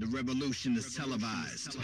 The revolution is televised.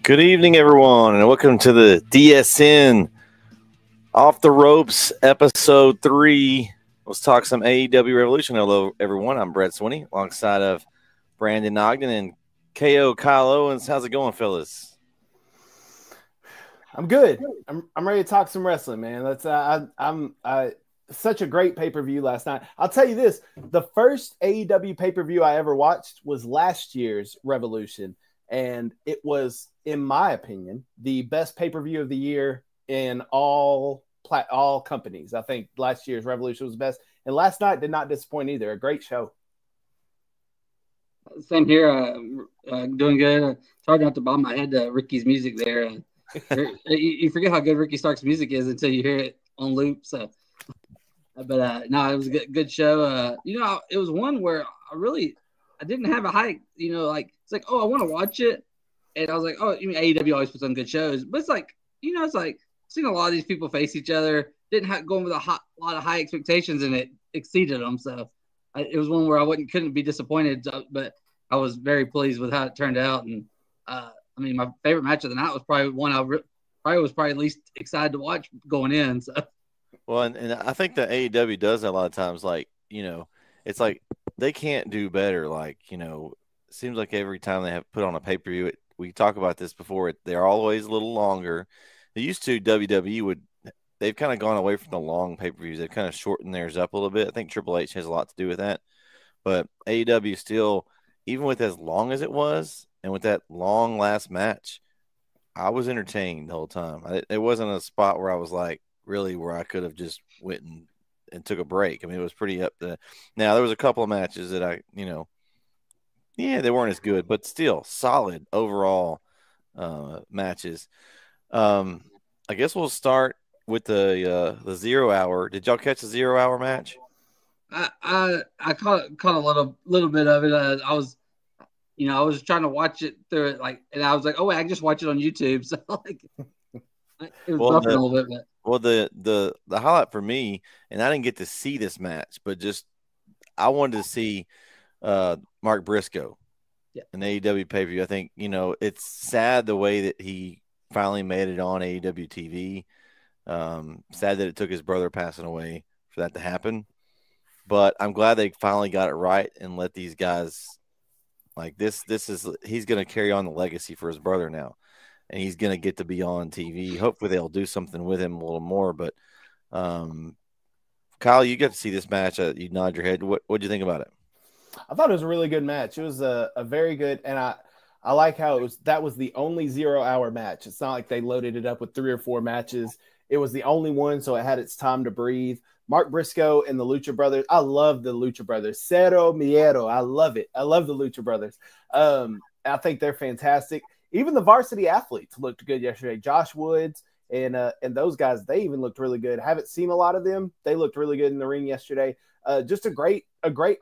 Good evening, everyone, and welcome to the DSN Off the Ropes episode 3. Let's talk some AEW Revolution. Hello, everyone. I'm Bret Swinney, alongside of Brandon Ogden and KO Kyle Owens. How's it going, fellas? I'm good. I'm ready to talk some wrestling, man. Let's. I'm such a great pay-per-view last night. I'll tell you this: the first AEW pay-per-view I ever watched was last year's Revolution. And it was, in my opinion, the best pay-per-view of the year in all companies. I think last year's Revolution was the best. And last night did not disappoint either. A great show. Same here. Doing good. It's hard not to bob my head to Ricky's music there. You forget how good Ricky Stark's music is until you hear it on loop. So, but no, it was a good show. It was one where I didn't have a hype. It's like, oh, I want to watch it. And I was like, oh, AEW always puts on good shows. But it's like, it's like seeing a lot of these people face each other. Didn't go in with a lot of high expectations, and it exceeded them. So it was one where I couldn't be disappointed. But I was very pleased with how it turned out. And my favorite match of the night was probably one I was least excited to watch going in. So, well, and I think that AEW does that a lot of times. Like, it's like they can't do better. Like, it seems like every time they have put on a pay-per-view, we talk about this before, they're always a little longer. They used to, WWE they've kind of gone away from the long pay-per-views. They've kind of shortened theirs up a little bit. I think Triple H has a lot to do with that. But AEW still, even with as long as it was, and with that long last match, I was entertained the whole time. It wasn't a spot where I was like, really, where I could have just went and took a break. I mean, it was pretty up to. Now, there was a couple of matches that they weren't as good, but still solid overall matches. I guess we'll start with the 0 hour. Did y'all catch the 0 hour match? I caught a little bit of it. I was trying to watch it through it, and I was like, oh wait, I can just watch it on YouTube. So it was buffing a little bit. But. Well, the highlight for me, and I didn't get to see this match, but just I wanted to see Mark Briscoe in AEW pay-per-view. I think, it's sad the way that he finally made it on AEW TV. Sad that it took his brother passing away for that to happen. But I'm glad they finally got it right and let these guys like this. He's going to carry on the legacy for his brother now. And he's going to get to be on TV. Hopefully they'll do something with him a little more. But Kyle, you get to see this match. You nod your head. What do you think about it? I thought it was a really good match. It was a very good, and I like how that was the only 0 hour match. It's not like they loaded it up with 3 or 4 matches. It was the only one, so it had its time to breathe. Mark Briscoe and the Lucha Brothers. I love the Lucha Brothers. Cero Miedo. I love it. I love the Lucha Brothers. I think they're fantastic. Even the varsity athletes looked good yesterday. Josh Woods and those guys, they even looked really good. Haven't seen a lot of them. They looked really good in the ring yesterday. Just a great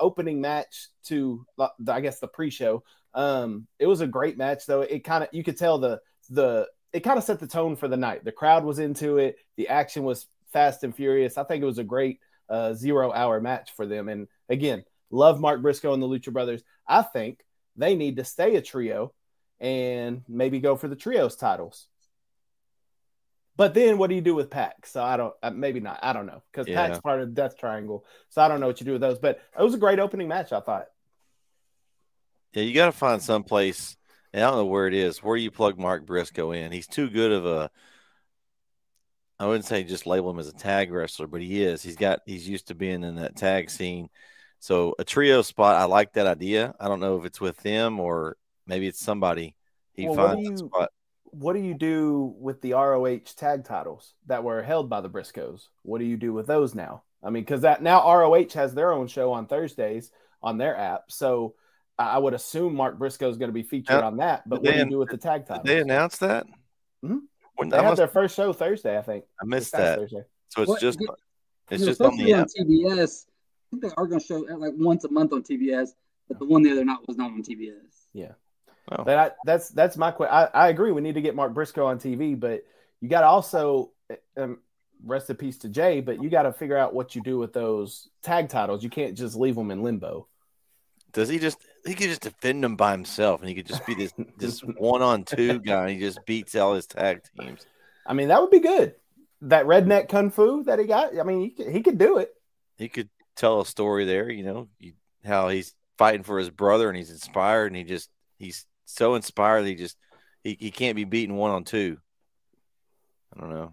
opening match to, I guess, the pre-show. It was a great match, though. It kind of, you could tell it kind of set the tone for the night. The crowd was into it. The action was fast and furious. I think it was a great 0 hour match for them. And again, love Mark Briscoe and the Lucha Brothers. I think they need to stay a trio and maybe go for the trios titles. But then what do you do with Pac? So I don't, maybe not. I don't know, because Pac's part of the Death Triangle. So I don't know what you do with those. But it was a great opening match, I thought. Yeah, you got to find some place, and I don't know where it is, where you plug Mark Briscoe in. He's too good of a, I wouldn't say just label him as a tag wrestler, but he is. He's used to being in that tag scene. So a trio spot, I like that idea. I don't know if it's with them or maybe it's somebody he finds a spot. What do you do with the ROH tag titles that were held by the Briscoes? What do you do with those now? I mean, because that now ROH has their own show on Thursdays on their app. So I would assume Mark Briscoe is going to be featured on that. But what do you do with the tag titles? Did they announce that? Mm-hmm. They had their first show Thursday, I think. I missed that. Thursday. So it's just on the app. On TBS. I think they are going to show like once a month on TBS, but the one the other night was not on TBS. Yeah. Oh. But that's my question. I agree. We need to get Mark Briscoe on TV, but you got to also rest in peace to Jay. But you got to figure out what you do with those tag titles. You can't just leave them in limbo. Does he just? He could just defend them by himself, and he could just be this 1-on-2 guy. And he just beats all his tag teams. I mean, that would be good. That redneck kung fu that he got. I mean, he could do it. He could tell a story there. How he's fighting for his brother, and he's inspired, and he's so inspired that he can't be beaten 1-on-2. I don't know.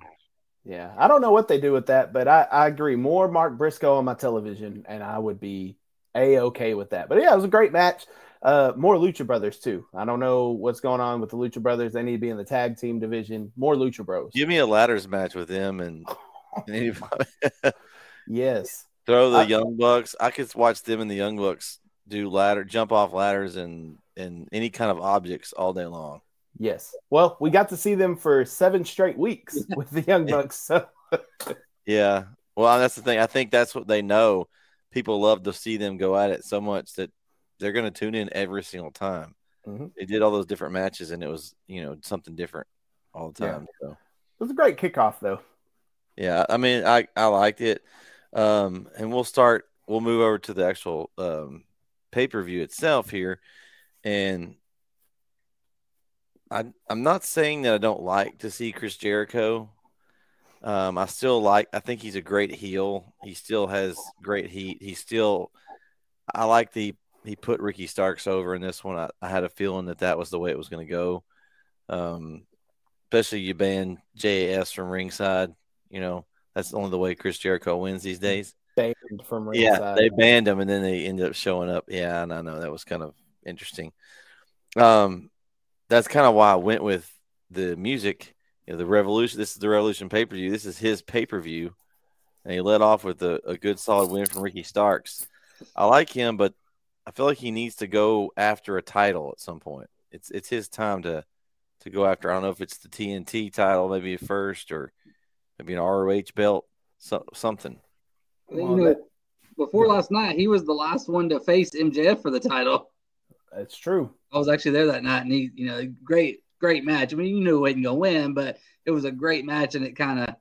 Yeah, I don't know what they do with that, but I agree. More Mark Briscoe on my television, and I would be A-okay with that. But yeah, it was a great match. More Lucha Brothers too. I don't know what's going on with the Lucha Brothers. They need to be in the tag team division. More Lucha Bros. Give me a ladders match with them and anybody. Yes. Throw the Young Bucks. I could watch them and the Young Bucks jump off ladders and any kind of objects all day long. Yes. Well, we got to see them for 7 straight weeks with the Young Bucks. So. Yeah. Well, that's the thing. I think that's what they know. People love to see them go at it so much that they're going to tune in every single time. Mm-hmm. They did all those different matches, and it was, something different all the time. Yeah. So. It was a great kickoff, though. Yeah. I mean, I liked it. And we'll move over to the actual pay-per-view itself here. And I'm not saying that I don't like to see Chris Jericho. I think he's a great heel. He still has great heat. I like he put Ricky Starks over in this one. I had a feeling that was the way it was going to go. Especially you ban JAS from ringside. That's only the way Chris Jericho wins these days. Banned from ringside. Yeah, they banned him, and then they ended up showing up. Yeah, and I know that was kind of interesting. That's kind of why I went with the music. The Revolution. This is the Revolution pay-per-view. This is his pay-per-view, and he led off with a good, solid win from Ricky Starks. I like him, but I feel like he needs to go after a title at some point. It's his time to go after. I don't know if it's the TNT title, maybe first, or maybe an ROH belt, something. Before last night, he was the last one to face MJF for the title. That's true. I was actually there that night, and he, great match. I mean, you knew he wasn't going to win, but it was a great match, and it kind of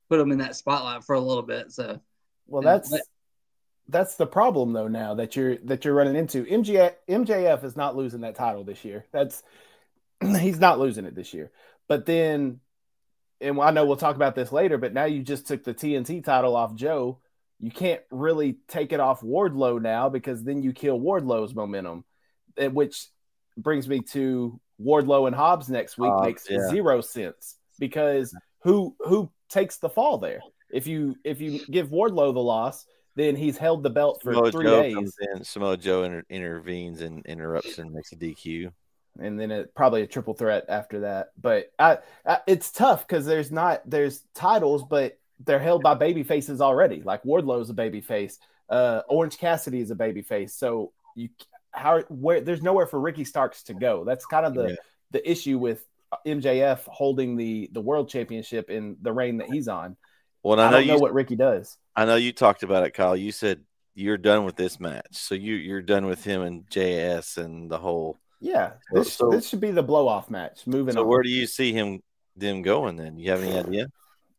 put him in that spotlight for a little bit. So, well, that's the problem though. Now that you're running into MJF is not losing that title this year. He's not losing it this year. But then, and I know we'll talk about this later, but now you just took the TNT title off Joe. You can't really take it off Wardlow now because then you kill Wardlow's momentum, which brings me to Wardlow and Hobbs next week makes zero sense because who takes the fall there? If you give Wardlow the loss, then he's held the belt for Samoa 3 Joe days. Comes in, Samoa Joe intervenes and interrupts and makes a DQ. And then probably a triple threat after that. But it's tough because there's titles, but they're held by baby faces already. Like Wardlow's a baby face. Orange Cassidy is a baby face. So there's nowhere for Ricky Starks to go. That's kind of the issue with MJF holding the world championship in the reign that he's on. Well, I don't know what Ricky does. I know you talked about it, Kyle. You said you're done with this match. So you're done with him and JS and the whole. Yeah, this should be the blow-off match. Moving on. So where do you see them going then? You have any idea?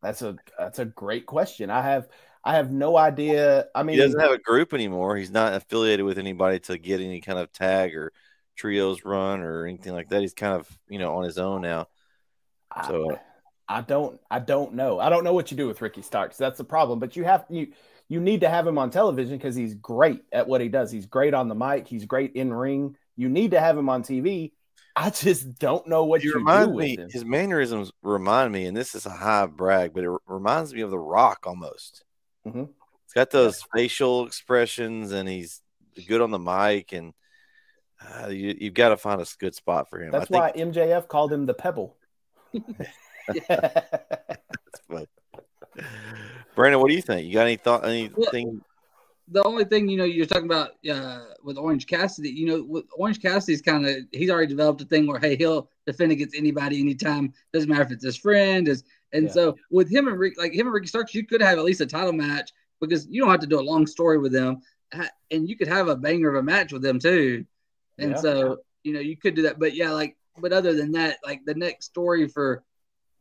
That's a great question. I have no idea. I mean, he doesn't have a group anymore. He's not affiliated with anybody to get any kind of tag or trios run or anything like that. He's kind of, on his own now. So I don't know. I don't know what you do with Ricky Starks. That's the problem. But you need to have him on television because he's great at what he does. He's great on the mic. He's great in ring. You need to have him on TV. I just don't know what you do with him. His mannerisms remind me, and this is a high brag, but it reminds me of The Rock almost. Mm-hmm. He's got those facial expressions, and he's good on the mic, and you've got to find a good spot for him. That's why MJF called him the Pebble. That's funny. Brandon, what do you think? You got any thought? Anything? The only thing, you're talking about with Orange Cassidy, with Orange Cassidy's he's already developed a thing where, hey, he'll defend against anybody anytime. Doesn't matter if it's his friend. So with him and Ricky Starks, you could have at least a title match because you don't have to do a long story with them. And you could have a banger of a match with them too. And you could do that. But but other than that, the next story for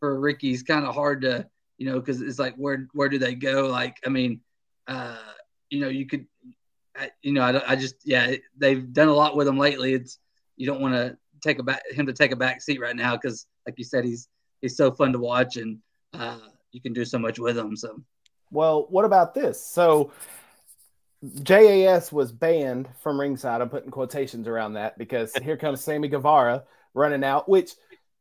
Ricky's kind of hard to, because it's where do they go? You could, they've done a lot with him lately. You don't want to take a back seat right now because, like you said, he's so fun to watch and you can do so much with him. So, well, what about this? So, JAS was banned from ringside. I'm putting quotations around that because here comes Sammy Guevara running out. Which,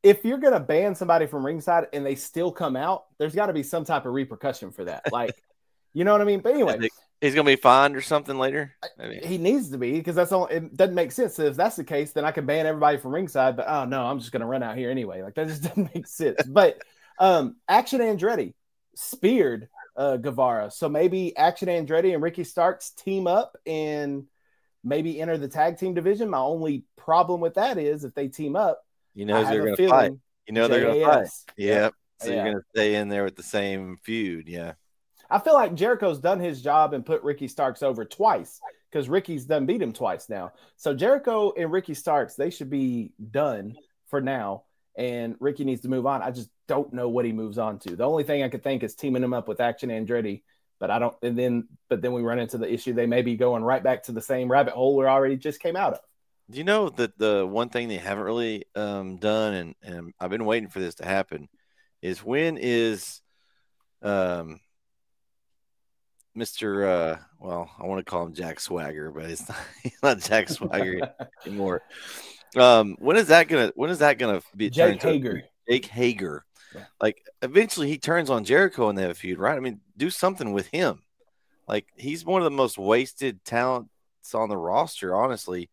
if you're gonna ban somebody from ringside and they still come out, there's got to be some type of repercussion for that. You know what I mean? But anyway. He's going to be fined or something later? He needs to be because it doesn't make sense. So if that's the case, then I can ban everybody from ringside. But, oh, no, I'm just going to run out here anyway. That just doesn't make sense. But Action Andretti speared Guevara. So maybe Action Andretti and Ricky Starks team up and maybe enter the tag team division. My only problem with that is if they team up, they're going to fight. They're going to fight. Yep. So you're going to stay in there with the same feud. Yeah. I feel like Jericho's done his job and put Ricky Starks over twice because Ricky's done beat him twice now. So Jericho and Ricky Starks, they should be done for now. And Ricky needs to move on. I just don't know what he moves on to. The only thing I could think is teaming him up with Action Andretti, but then we run into the issue. They may be going right back to the same rabbit hole we already just came out of. Do you know that the one thing they haven't really done, and I've been waiting for this to happen, is when is Mr. I want to call him Jack Swagger, but he's not Jack Swagger anymore. When is that gonna be? Jake Hager. Jake Hager. Yeah. Eventually he turns on Jericho and they have a feud, right? I mean, do something with him. He's one of the most wasted talents on the roster, honestly.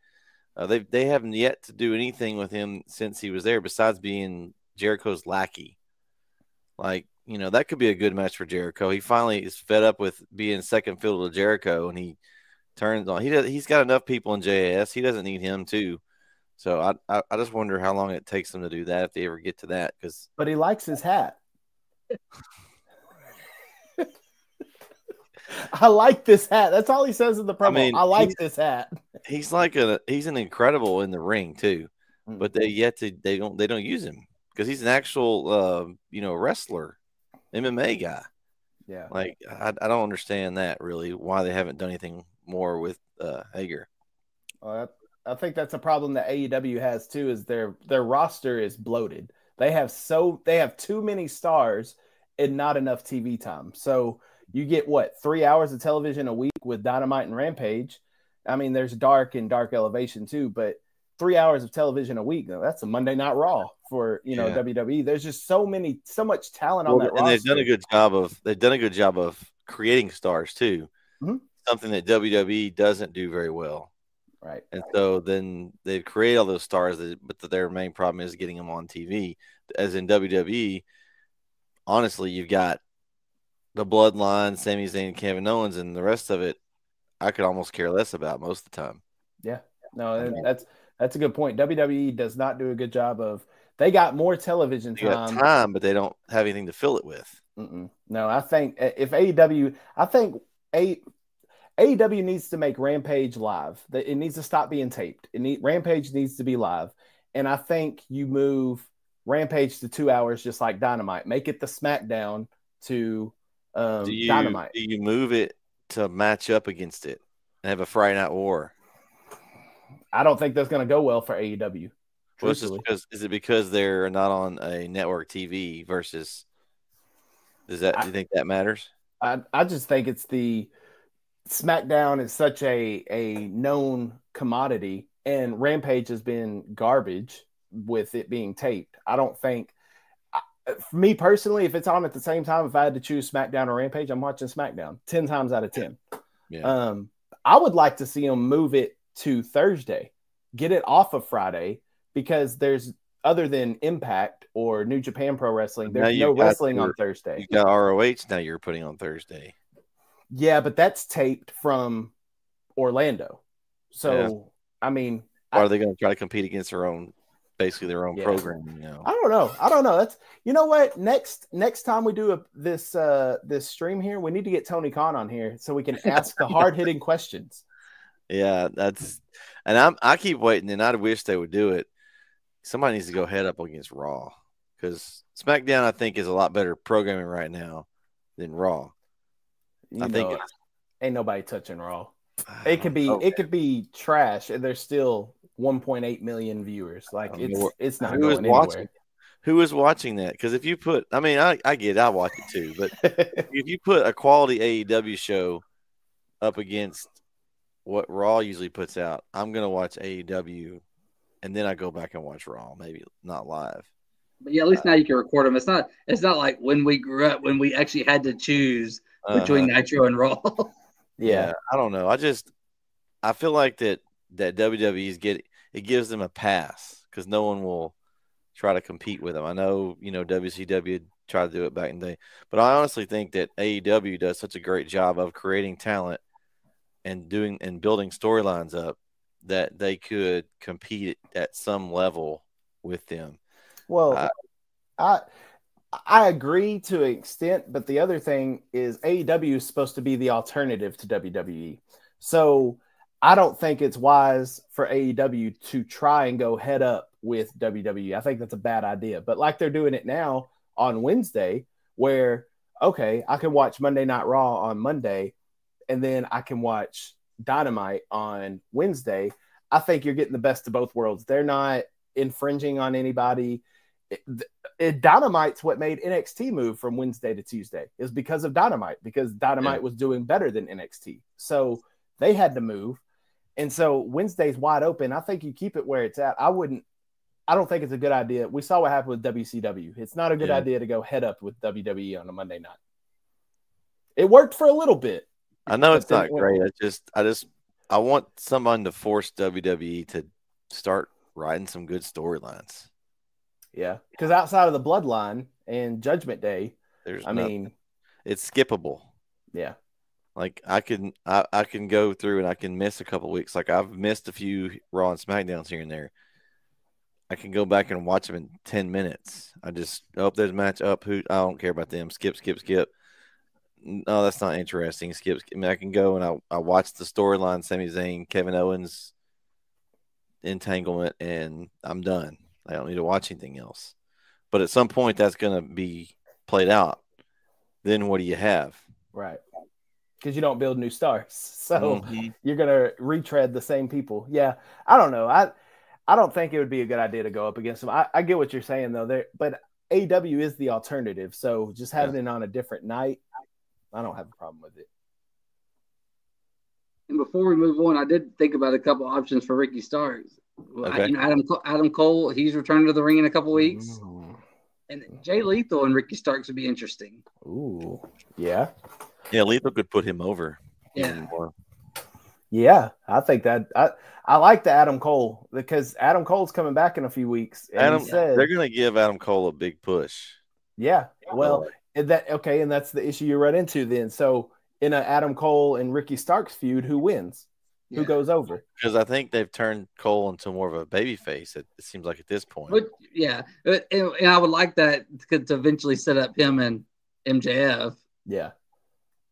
They haven't yet to do anything with him since he was there besides being Jericho's lackey. That could be a good match for Jericho. He finally is fed up with being second fiddle to Jericho, and he turns on. He's got enough people in JAS. He doesn't need him too. So I just wonder how long it takes them to do that if they ever get to that. But he likes his hat. I like this hat. That's all he says in the promo. I like this hat. He's he's an incredible in the ring too, but they don't use him because he's an actual wrestler. MMA guy. Yeah. I don't understand that really, why they haven't done anything more with Hager. I think that's a problem that AEW has too, is their roster is bloated. They have too many stars and not enough TV time. So you get 3 hours of television a week with Dynamite and Rampage. I mean, there's Dark and Dark Elevation too, but 3 hours of television a week, that's a Monday Night Raw for WWE. There's just so much talent on that roster. And they've done a good job of creating stars too. Mm-hmm. Something that WWE doesn't do very well. Right. And so then they create all those stars, but their main problem is getting them on TV. As in WWE, honestly, you've got the Bloodline, Sami Zayn, Kevin Owens, and the rest of it, I could almost care less about most of the time. Yeah. No, that's a good point. WWE does not do a good job of. They got more television time, but they don't have anything to fill it with. No, I think if AEW, AEW needs to make Rampage live. It needs to stop being taped. Rampage needs to be live, and I think you move Rampage to 2 hours, just like Dynamite. Make it the SmackDown to Dynamite. Do you move it to match up against it and have a Friday Night War? I don't think that's going to go well for AEW. Well, it's just truthfully. because is it because they're not on a network TV versus? Do you think that matters? I just think it's the SmackDown is such a known commodity, and Rampage has been garbage with it being taped. I don't think, for me personally, if it's on at the same time, if I had to choose SmackDown or Rampage, I'm watching SmackDown 10 times out of 10. Yeah. I would like to see them move it to Thursday, get it off of Friday, because there's, other than Impact or New Japan Pro Wrestling, there's no wrestling on Thursday. You got ROH now you're putting on Thursday. Yeah, but that's taped from Orlando. So, Yeah. I mean, Or are they going to try to compete against their own programming? You know? I don't know. That's, you know what? Next time we do this stream here, we need to get Tony Khan on here so we can ask the hard hitting questions. Yeah, and I keep waiting, and I wish they would do it. Somebody needs to go head up against Raw, because SmackDown, I think, is a lot better programming right now than Raw. I think ain't nobody touching Raw. It could be trash, and there's still 1.8 million viewers. Like, it's not going anywhere. Who is watching that? Because if you put, I mean, I get it, I watch it too, but if you put a quality AEW show up against what Raw usually puts out, I'm gonna watch AEW, and then I go back and watch Raw, maybe not live. But yeah, at least now you can record them. It's not like when we grew up, when we actually had to choose between Nitro and Raw. Yeah, I don't know. I feel like that WWE's it gives them a pass, because no one will try to compete with them. I know, WCW tried to do it back in the day, but I honestly think that AEW does such a great job of creating talent and building storylines up that they could compete at some level with them. Well, I agree to an extent, but the other thing is AEW is supposed to be the alternative to WWE. So I don't think it's wise for AEW to try and go head up with WWE. I think that's a bad idea. But like they're doing it now on Wednesday, where, okay, I can watch Monday Night Raw on Monday, and then I can watch Dynamite on Wednesday. I think you're getting the best of both worlds. They're not infringing on anybody. Dynamite's what made NXT move from Wednesday to Tuesday, is because of Dynamite, because Dynamite was doing better than NXT. So they had to move. And so Wednesday's wide open. I think you keep it where it's at. I don't think it's a good idea. We saw what happened with WCW. It's not a good idea to go head up with WWE on a Monday night. It worked for a little bit. I know it's not great. I want someone to force WWE to start writing some good storylines. Yeah, because outside of the Bloodline and Judgment Day, it's skippable. Yeah, like I can go through and I can miss a couple weeks. Like I've missed a few Raw and SmackDowns here and there. I can go back and watch them in 10 minutes. I just there's a match up. I don't care about them. Skip. No, that's not interesting. Skip. I mean, I can go and I watch the storyline, Sami Zayn, Kevin Owens entanglement, and I'm done. I don't need to watch anything else. But at some point, that's going to be played out. Then what do you have? Right. Because you don't build new stars. So you're going to retread the same people. Yeah. I don't know. I don't think it would be a good idea to go up against them. I get what you're saying, though. But AEW is the alternative. So just having it on a different night, I don't have a problem with it. And before we move on, I did think about a couple options for Ricky Starks. Okay. Adam Cole, he's returning to the ring in a couple weeks. Ooh. And Jay Lethal and Ricky Starks would be interesting. Ooh, yeah. Yeah, Lethal could put him over. Yeah. Yeah, I think that I like the Adam Cole, because Adam Cole's coming back in a few weeks. And they're going to give Adam Cole a big push. Yeah. Well, and that's the issue you run into then. So in an Adam Cole and Ricky Starks feud, who wins? Who goes over? Because I think they've turned Cole into more of a babyface. It seems like at this point. But, and I would like that to eventually set up him and MJF. Yeah.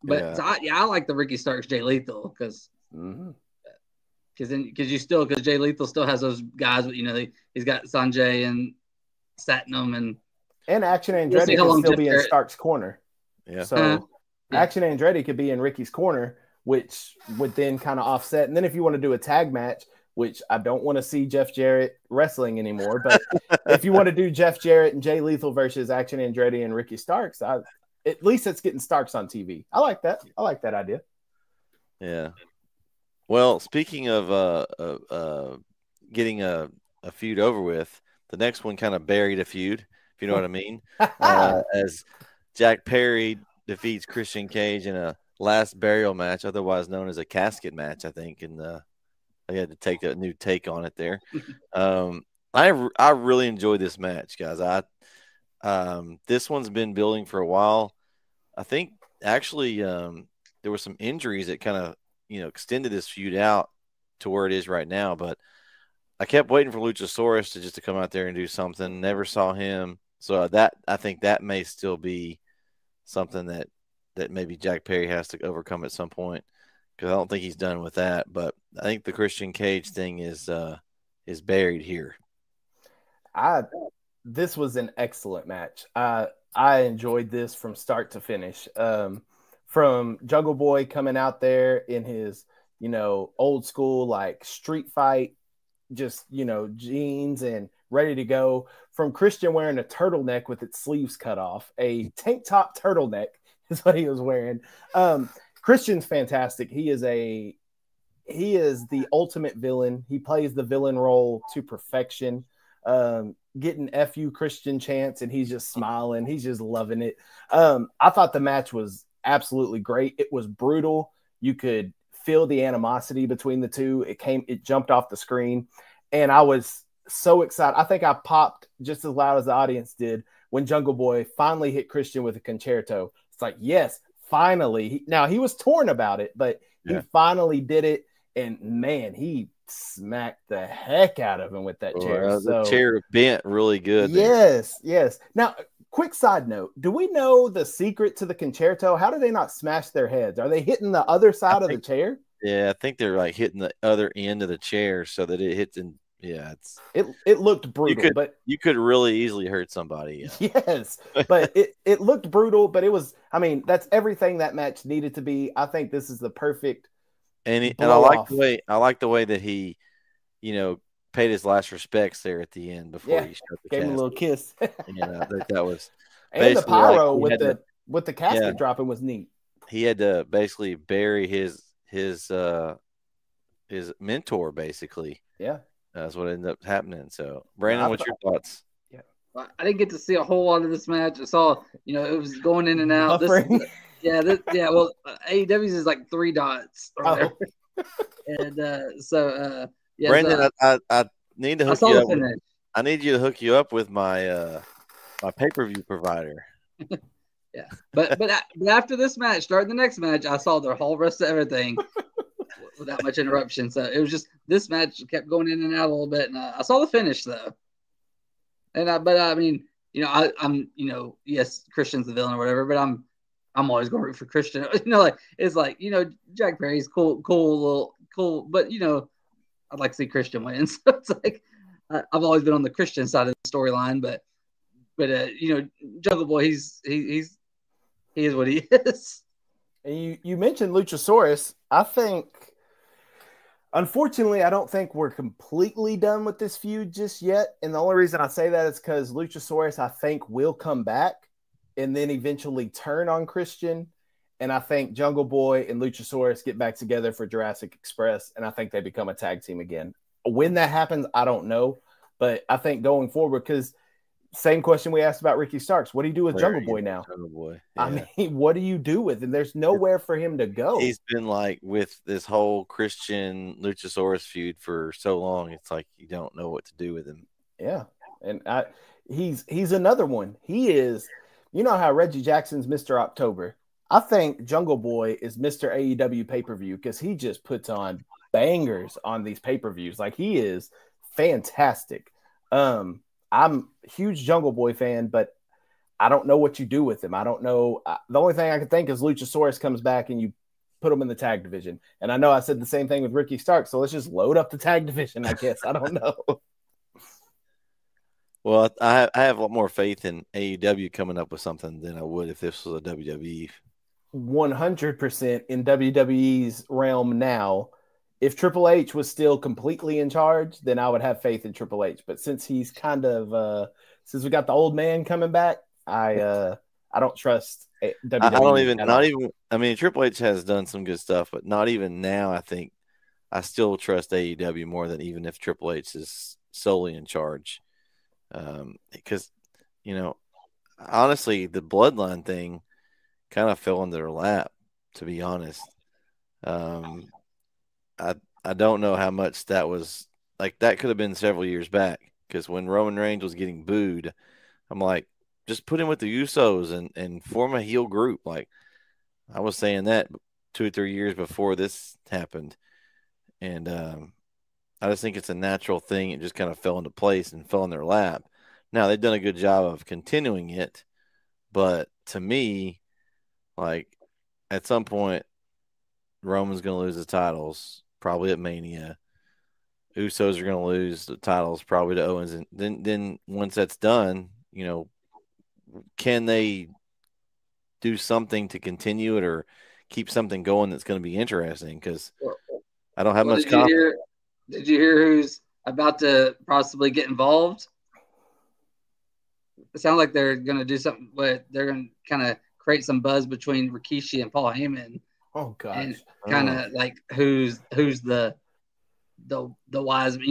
But I like the Ricky Starks Jay Lethal because Jay Lethal still has those guys. He's got Sanjay and Satnam and Action Andretti can still be in Starks' corner. Yeah. So Action Andretti could be in Ricky's corner, which would then kind of offset. And then if you want to do a tag match which I don't want to see Jeff Jarrett wrestling anymore. But if you want to do Jeff Jarrett and Jay Lethal versus Action Andretti and Ricky Starks, at least it's getting Starks on TV. I like that. I like that idea. Yeah. Well, speaking of getting a feud over with, the next one kind of buried a feud, if you know what I mean. As Jack Perry defeats Christian Cage in a last burial match, otherwise known as a casket match, I think, and they had to take a new take on it there. I really enjoyed this match, guys. This one's been building for a while. I think actually there were some injuries that kind of extended this feud out to where it is right now, but I kept waiting for Luchasaurus to come out there and do something. Never saw him, so I think that may still be something that maybe Jack Perry has to overcome at some point, because I don't think he's done with that. But I think the Christian Cage thing is buried here. This was an excellent match. I enjoyed this from start to finish. From Jungle Boy coming out there in his old school like street fight, just jeans and ready to go, from Christian wearing a turtleneck with its sleeves cut off, a tank top turtleneck is what he was wearing. Christian's fantastic. He is the ultimate villain. He plays the villain role to perfection. Getting FU Christian chants and he's just smiling. He's just loving it. I thought the match was absolutely great. It was brutal. You could feel the animosity between the two. It jumped off the screen, and I was so excited. I think I popped just as loud as the audience did when Jungle Boy finally hit Christian with a concerto. It's like, yes, finally. Now he was torn about it, but he finally did it, and man, he smacked the heck out of him with that chair. The chair bent really good. Yes. Now, quick side note: do we know the secret to the concerto? How do they not smash their heads? Are they hitting the other side of the chair? Yeah, I think they're like hitting the other end of the chair so that it hits in. Yeah, it looked brutal, but you could really easily hurt somebody. Yeah. Yes, but it looked brutal, but it was. I mean, that's everything that match needed to be. I think this is the perfect. And I like the way that he, paid his last respects there at the end before he shut the gave him a little kiss. I think that was and the pyro with the casket dropping was neat. He had to basically bury his mentor, basically. Yeah, that's what ended up happening. So, Brandon, what's your thoughts? Yeah, I didn't get to see a whole lot of this match. I saw, it was going in and out. Well, AEW's is like 3 dots. Brandon, I need to hook you up. I need you to hook you up with my my pay-per-view provider. Yeah, but after this match, starting the next match, I saw the whole rest of everything without much interruption. So it was just this match kept going in and out a little bit, and I saw the finish though. And I'm yes, Christian's the villain or whatever, but I'm always going to root for Christian. Jack Perry's cool, but I'd like to see Christian win. So it's like I've always been on the Christian side of the storyline, but Jungle Boy, he is what he is. And you mentioned Luchasaurus. I think, unfortunately, I don't think we're completely done with this feud just yet. And the only reason I say that is because Luchasaurus, I think, will come back and then eventually turn on Christian. And I think Jungle Boy and Luchasaurus get back together for Jurassic Express, and I think they become a tag team again. When that happens, I don't know. But I think going forward, because same question we asked about Ricky Starks. What do you do with Jungle Boy now? Jungle Boy. Yeah. I mean, what do you do with him? There's nowhere for him to go. He's been like with this whole Christian Luchasaurus feud for so long. It's like you don't know what to do with him. Yeah. And he's another one. He is, how Reggie Jackson's Mr. October. I think Jungle Boy is Mr. AEW pay-per-view because he just puts on bangers on these pay-per-views. Like, he is fantastic. I'm a huge Jungle Boy fan, but I don't know what you do with him. I don't know. The only thing I can think is Luchasaurus comes back and you put him in the tag division. And I know I said the same thing with Ricky Starks, so let's just load up the tag division, I guess. I don't know. Well, I have a lot more faith in AEW coming up with something than I would if this was a WWE. 100% in WWE's realm now. if Triple H was still completely in charge, then I would have faith in Triple H. But since he's kind of since we got the old man coming back, I don't trust WWE. I don't even not even. I mean, Triple H has done some good stuff, but not even now. I think I still trust AEW more than even if Triple H is solely in charge, because honestly, the bloodline thing kind of fell into their lap. To be honest, I don't know how much that was like. That could have been several years back because when Roman Reigns was getting booed, I'm like, just put him with the Usos and form a heel group. Like I was saying that 2 or 3 years before this happened, and I just think it's a natural thing. It just kind of fell into place and fell in their lap. Now they've done a good job of continuing it, but to me, like at some point, Roman's going to lose the titles, probably at Mania. Usos are going to lose the titles, probably to Owens, and then once that's done, can they do something to continue it or keep something going that's going to be interesting? Because I don't have much confidence. Did you hear who's about to possibly get involved? It sounds like they're going to do something, but they're going to kind of create some buzz between Rikishi and Paul Heyman. Oh gosh! And kind of like who's the wise, and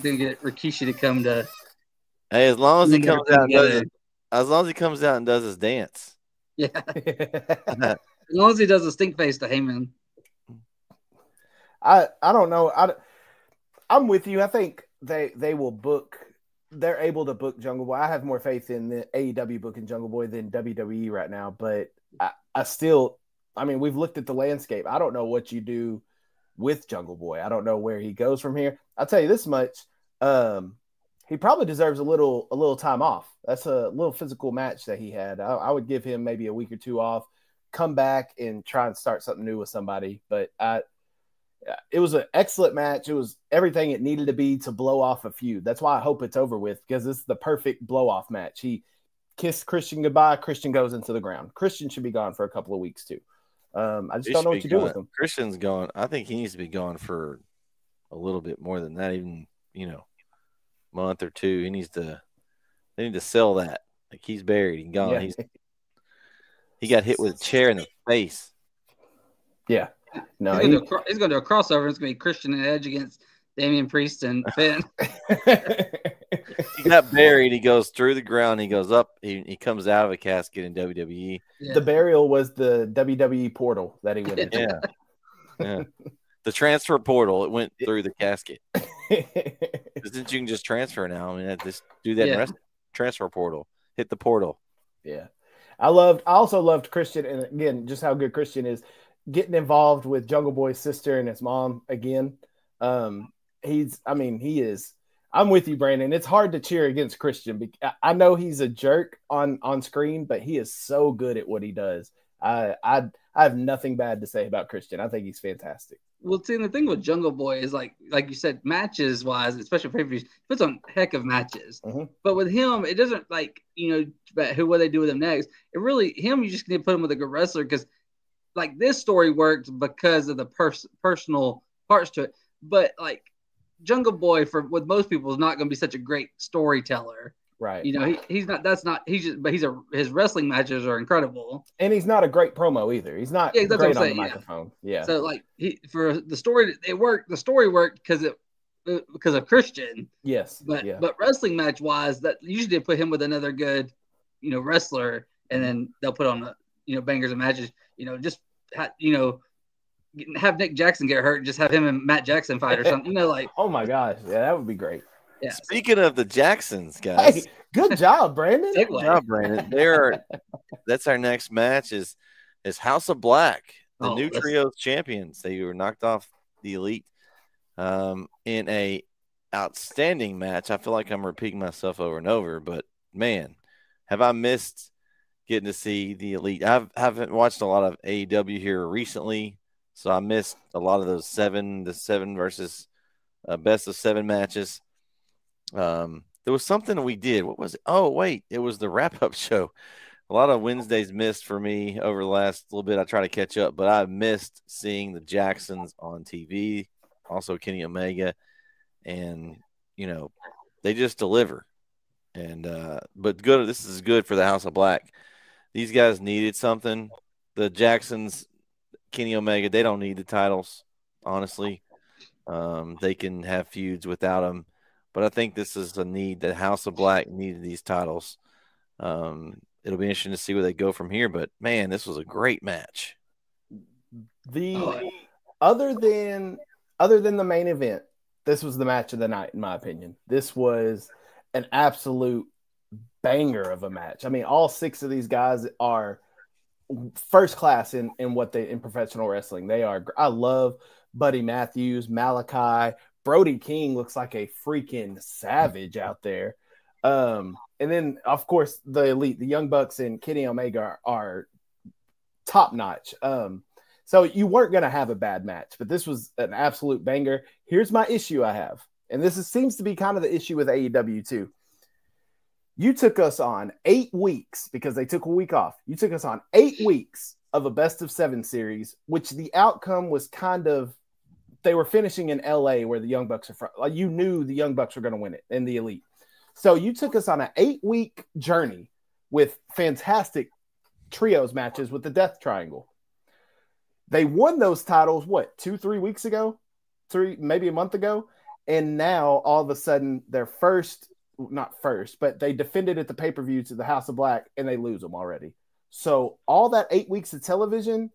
then get Rikishi to come to. Hey, as long as he comes out and does his dance. Yeah. As long as he does a stink face to Heyman. I don't know. I'm with you. I think they will book. They're able to book Jungle Boy. I have more faith in the AEW booking Jungle Boy than WWE right now. But I still, we've looked at the landscape. I don't know what you do with Jungle Boy. I don't know where he goes from here. I'll tell you this much. He probably deserves a little time off. That's a little physical match that he had. I would give him maybe a week or two off, come back and try and start something new with somebody. But it was an excellent match. It was everything it needed to be to blow off a feud. That's why I hope it's over with, because it's the perfect blow-off match. He kissed Christian goodbye. Christian goes into the ground. Christian should be gone for a couple of weeks too. I just don't know what to do with him. Christian's gone. I think he needs to be gone for a little bit more than that, even, month or two. They need to sell that. Like he's buried. He's gone. Yeah. He got hit with a chair in the face. Yeah. No, he's going to do a crossover. It's going to be Christian and Edge against Damian Priest and Finn. He got buried. He goes through the ground. He goes up. He comes out of a casket in WWE. Yeah. The burial was the WWE portal that he went into. Yeah. The transfer portal. It went through the casket. Since you can just transfer now, just do that in the transfer portal. Hit the portal. Yeah. I also loved Christian, and again, just how good Christian is. Getting involved with Jungle Boy's sister and his mom again. He is. I'm with you, Brandon. It's hard to cheer against Christian. I know he's a jerk on screen, but he is so good at what he does. I have nothing bad to say about Christian. I think he's fantastic. Well, see, the thing with Jungle Boy is like you said, matches wise, especially pay-per-views, puts on a heck of matches. Mm-hmm. But with him, it doesn't what they do with him next. It really you just need to put him with a good wrestler, because like this story worked because of the personal parts to it. But like Jungle Boy with most people is not going to be such a great storyteller. Right. He's not. That's not. His wrestling matches are incredible. And he's not a great promo either. He's not great on the microphone. Yeah. So like for the story, it worked. The story worked because of Christian. Yes. But wrestling match wise, that usually they put him with another good, wrestler, and then they'll put on bangers and matches. Have Nick Jackson get hurt, just have him and Matt Jackson fight or something. Oh my gosh, yeah, that would be great. Yeah. Speaking of the Jacksons, guys, hey, good job, Brandon. Good job, Brandon. That's our next match is House of Black, the new trios champions. They were knocked off the Elite in a outstanding match. I feel like I'm repeating myself over and over, but man, have I missed getting to see the Elite. I haven't watched a lot of AEW here recently, so I missed a lot of those the seven versus best of seven matches. There was something we did. What was it? Oh, wait. It was the wrap-up show a lot of Wednesdays missed for me over the last little bit. I try to catch up, but I missed seeing the Jacksons on TV, also Kenny Omega, and they just deliver. And but good. This is good for the House of Black. These guys needed something. The Jacksons, Kenny Omega, they don't need the titles, honestly. They can have feuds without them. But I think this is a need that House of Black needed these titles. It'll be interesting to see where they go from here. But, man, this was a great match. Other than the main event, this was the match of the night, in my opinion. This was an absolute banger of a match. I mean, all 6 of these guys are first class in professional wrestling. They are. I love Buddy Matthews, Malachi, Brody King looks like a freaking savage out there. And then, of course, the Elite, the Young Bucks and Kenny Omega are top notch. So you weren't going to have a bad match, but this was an absolute banger. Here's my issue I have, and seems to be kind of the issue with AEW too. You took us on 8 weeks because they took a week off. You took us on 8 weeks of a best of 7 series, which the outcome was kind of, they were finishing in LA where the Young Bucks are from. Like, you knew the Young Bucks were going to win it and the Elite. So you took us on an 8-week journey with fantastic trios matches with the Death Triangle. They won those titles, 2-3 weeks ago? Maybe a month ago? And now, all of a sudden, they're not first, but they defended at the pay-per-view to the House of Black, and they lose them already. So all that 8 weeks of television,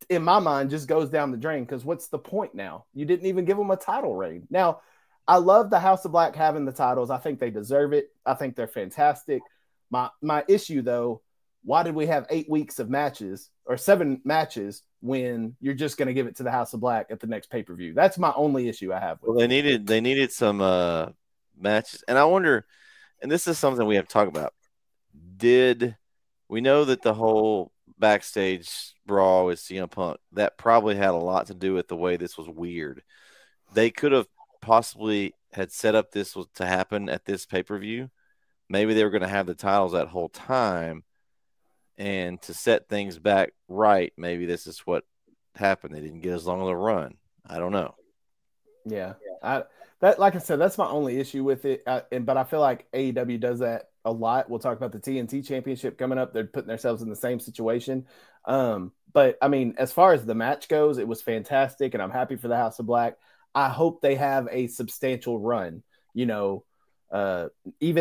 in my mind, just goes down the drain, because what's the point now? You didn't even give them a title reign. Now, I love the House of Black having the titles. I think they deserve it. I think they're fantastic. My issue, though, why did we have 8 weeks of matches or 7 matches when you're just going to give it to the House of Black at the next pay-per-view? That's my only issue I have with it. They needed some matches. And I wonder, and this is something we have to talk about. We know that the whole backstage brawl with CM Punk, that probably had a lot to do with the way this was weird. They could have possibly had set up this to happen at this pay-per-view. Maybe they were going to have the titles that whole time, and to set things back right, maybe this is what happened. They didn't get as long of a run. I don't know. Yeah. Like I said, that's my only issue with it. But I feel like AEW does that a lot. We'll talk about the TNT Championship coming up. They're putting themselves in the same situation. But, I mean, as far as the match goes, it was fantastic, and I'm happy for the House of Black. I hope they have a substantial run, even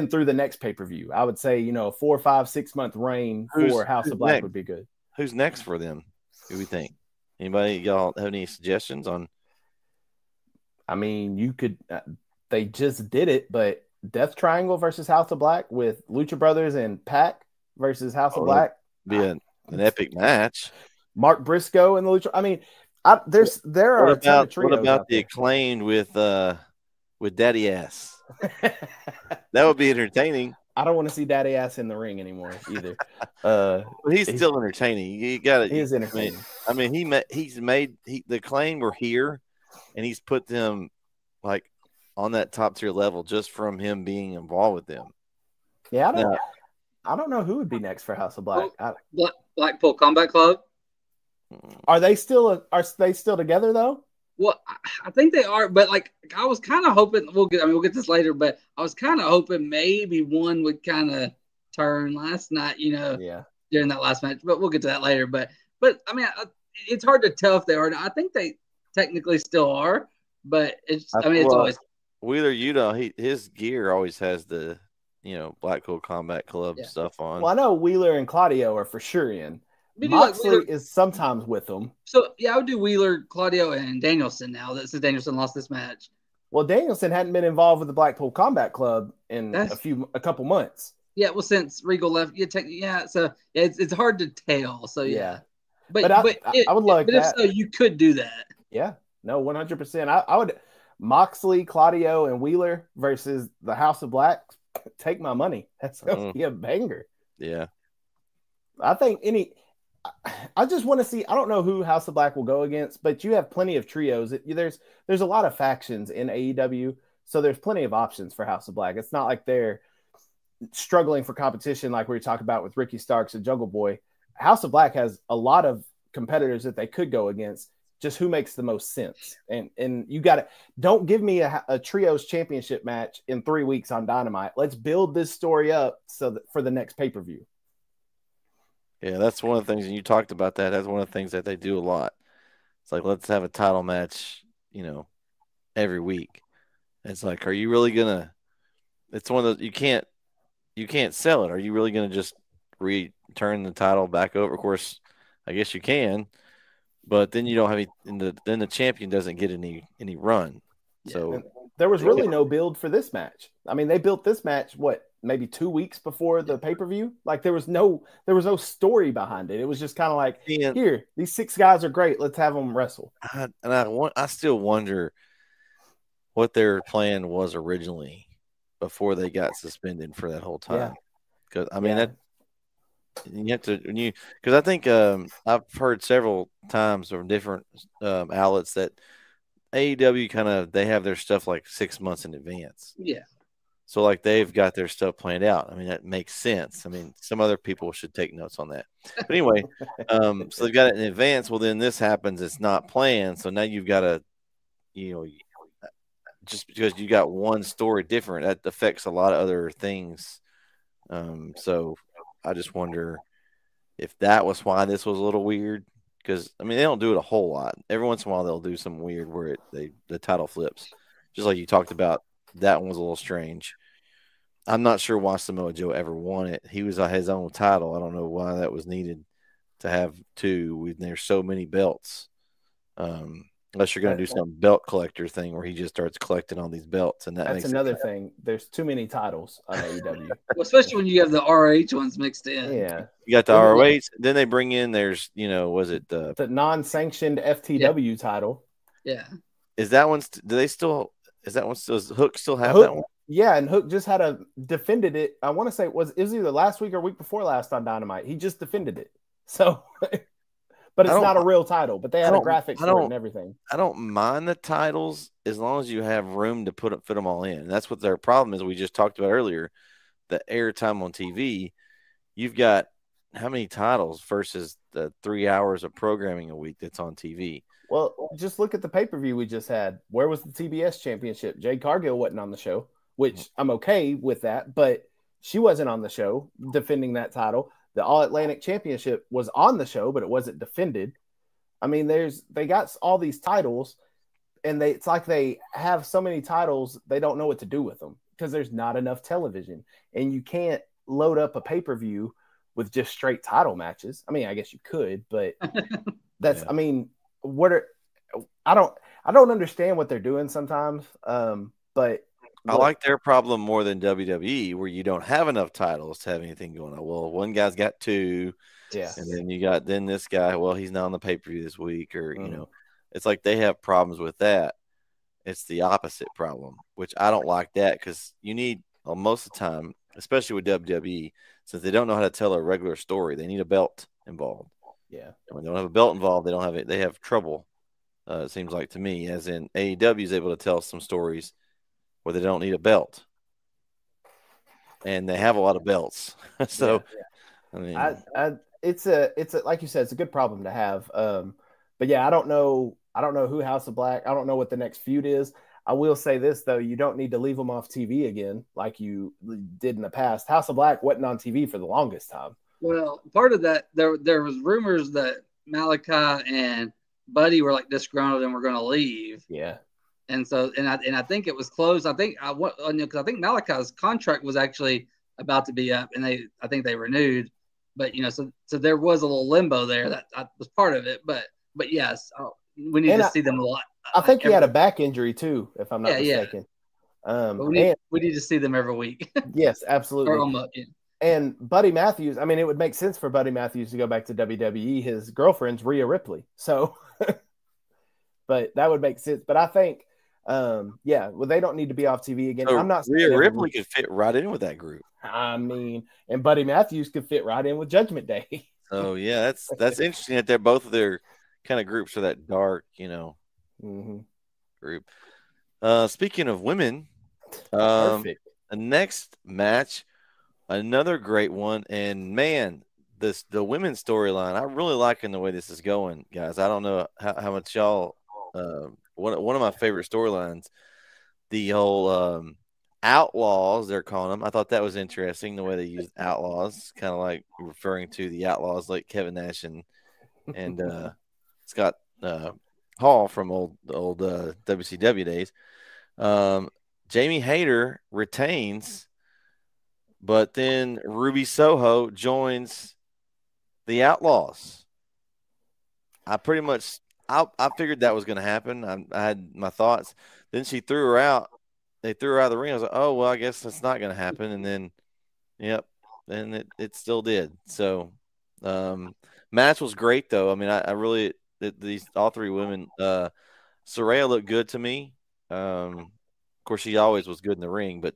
through the next pay-per-view. I would say, a 4, 5, 6 month reign for House of Black would be good. Who's next for them? Who do we think? Anybody, y'all have any suggestions on? I mean, you could. They just did it, but Death Triangle versus House of Black with Lucha Brothers and Pac versus House of Black. Be an epic match. Mark Briscoe and the Lucha. I mean, there are a ton of trios. What about the Acclaimed with Daddy Ass? That would be entertaining. I don't want to see Daddy Ass in the ring anymore either. He's still entertaining. You got it. He is entertaining. I mean, the Acclaimed were here, and he's put them like on that top tier level just from him being involved with them. Yeah, I don't know who would be next for House of Black. Blackpool Combat Club. Are they still together though? Well, I think they are, but like I was kind of hoping we'll get this later, but I was kind of hoping maybe one would kind of turn last night, during that last match. But we'll get to that later. But I mean, it's hard to tell if they are. I think they technically still are, but it's always Wheeler Yuta. His gear always has the Blackpool Combat Club stuff on. Well, I know Wheeler and Claudio are for sure in. Moxley is sometimes with them. So, I would do Wheeler, Claudio, and Danielson now. Since Danielson lost this match. Well, Danielson hadn't been involved with the Blackpool Combat Club in a couple months. Yeah, well, since Regal left, so it's hard to tell. So yeah. But I would like that. But if so, you could do that. Yeah, no, 100%. I would Moxley, Claudio, and Wheeler versus the House of Black. Take my money. That's going to be a banger. Yeah, I think I just want to see. I don't know who House of Black will go against, but you have plenty of trios. There's a lot of factions in AEW, so there's plenty of options for House of Black. It's not like they're struggling for competition, like we were talking about with Ricky Starks and Jungle Boy, House of Black has a lot of competitors that they could go against. Just who makes the most sense. And you got to don't give me a trios championship match in 3 weeks on Dynamite. Let's build this story up so that for the next pay-per-view. Yeah, that's one of the things, and you talked about that. That's one of the things that they do a lot. It's like, let's have a title match, every week. It's like, are you really gonna? It's one of those you can't sell it. Are you really gonna just return the title back over? Of course, I guess you can, but then you don't have any. Then the champion doesn't get any run. Yeah. So and there was really no build for this match. I mean, they built this match maybe 2 weeks before the pay-per-view. Like there was no story behind it. It was just kind of like, here, these 6 guys are great. Let's have them wrestle. I still wonder what their plan was originally before they got suspended for that whole time. Because I mean that you have to because I think I've heard several times from different outlets that AEW they have their stuff like 6 months in advance. Yeah. So like they've got their stuff planned out. I mean, that makes sense. I mean, some other people should take notes on that. But anyway, so they've got it in advance. Well, then this happens. It's not planned. So now you've got to, just because you got one story different, that affects a lot of other things. So I just wonder if that was why this was a little weird. Because, I mean, they don't do it a whole lot. Every once in a while, they'll do something weird where the title flips. Just like you talked about, that one was a little strange. I'm not sure why Samoa Joe ever won it. He was his own title. I don't know why that was needed to have 2. There's so many belts. Unless you're going to do some belt collector thing where he just starts collecting all these belts, and that's another thing. There's too many titles on AEW, well, especially when you have the ROH ones mixed in. Yeah, you got the ROH. Then they bring in was it the non-sanctioned FTW title? Yeah, is that one? Do they still? Is that one still? Does Hook still have that one? Yeah, and Hook just defended it. I want to say it was either last week or week before last on Dynamite. He just defended it. So, but it's not a real title. But they had a graphic for it and everything. I don't mind the titles as long as you have room to fit them all in. And that's what their problem is. We just talked about earlier, the airtime on TV. You've got how many titles versus the 3 hours of programming a week that's on TV? Well, just look at the pay-per-view we just had. Where was the TBS championship? Jade Cargill wasn't on the show, which I'm okay with that, but she wasn't on the show defending that title. The All-Atlantic Championship was on the show, but it wasn't defended. I mean, they got all these titles, and it's like they have so many titles, they don't know what to do with them because there's not enough television, and you can't load up a pay-per-view with just straight title matches. I mean, I guess you could, but that's, I mean, I don't understand what they're doing sometimes. But I like their problem more than WWE, where you don't have enough titles to have anything going on. Well, one guy's got 2, and then you got this guy. Well, he's not on the pay-per-view this week, or it's like they have problems with that. It's the opposite problem, which I don't like that because you need most of the time, especially with WWE, since they don't know how to tell a regular story, they need a belt involved. Yeah, and when they don't have a belt involved, they don't have it. They have trouble. It seems like to me, as in AEW is able to tell some stories where they don't need a belt, and they have a lot of belts. So, I mean, it's a like you said, it's a good problem to have. But yeah, I don't know who House of Black. I don't know what the next feud is. I will say this though, you don't need to leave them off TV again like you did in the past. House of Black wasn't on TV for the longest time. Well, part of that, there was rumors that Malachi and Buddy were like disgruntled and were going to leave. Yeah. And so, and I think it was closed. I think because I think Malachi's contract was actually about to be up, and I think they renewed. But so there was a little limbo there that was part of it. But yes, we need to see them a lot. I think he had a back injury too, if I'm not mistaken. Yeah. We need to see them every week. Yes, absolutely. And Buddy Matthews, I mean, it would make sense for Buddy Matthews to go back to WWE. His girlfriend's Rhea Ripley. So, but that would make sense. But I think, they don't need to be off TV again. So I'm not saying Rhea Ripley could fit right in with that group. I mean, and Buddy Matthews could fit right in with Judgment Day. Oh, yeah, that's interesting that they're both of their kind of groups are that dark, group. Speaking of women, Perfect. The next match another great one. And man, the women's storyline, I'm really liking the way this is going, guys. I don't know how much y'all. One of my favorite storylines, the whole outlaws, they're calling them. I thought that was interesting the way they used outlaws, kind of like referring to the outlaws like Kevin Nash and Scott Hall from the old WCW days. Jamie Hayter retains, but then Ruby Soho joins the Outlaws. I figured that was going to happen. I had my thoughts. Then she threw her out. They threw her out of the ring. I was like, oh, well, I guess that's not going to happen. And then, yep, and it still did. So, match was great, though. I mean, I really these all three women. Saraya looked good to me. Of course, she always was good in the ring, but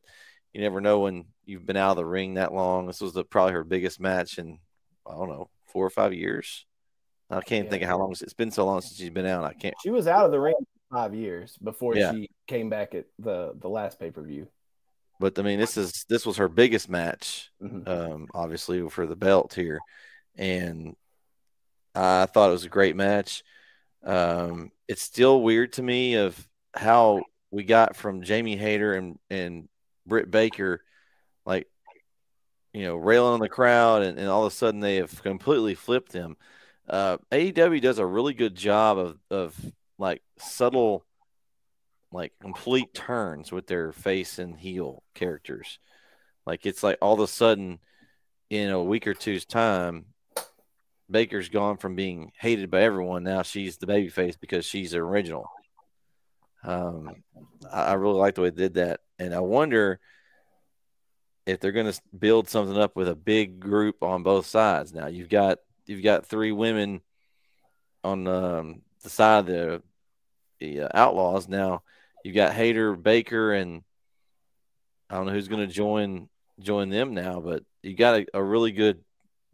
you never know when you've been out of the ring that long. This was probably her biggest match in, I don't know, 4 or 5 years. I can't think of how long it's been. So long since she's been out. I can't. She was out of the ring for 5 years before she came back at the last pay-per-view. But I mean, this was her biggest match, obviously for the belt here, and I thought it was a great match. It's still weird to me of how we got from Jamie Hayter and Britt Baker, like, railing on the crowd, and all of a sudden they have completely flipped them. AEW does a really good job of like subtle, like complete turns with their face and heel characters. Like it's like all of a sudden in a week or two's time, Baker's gone from being hated by everyone. Now she's the babyface because she's the original. I really like the way they did that. And I wonder if they're going to build something up with a big group on both sides. Now you've got 3 women on the side of the Outlaws. Now you've got Hayter, Baker, and I don't know who's going to join them now, but you got a really good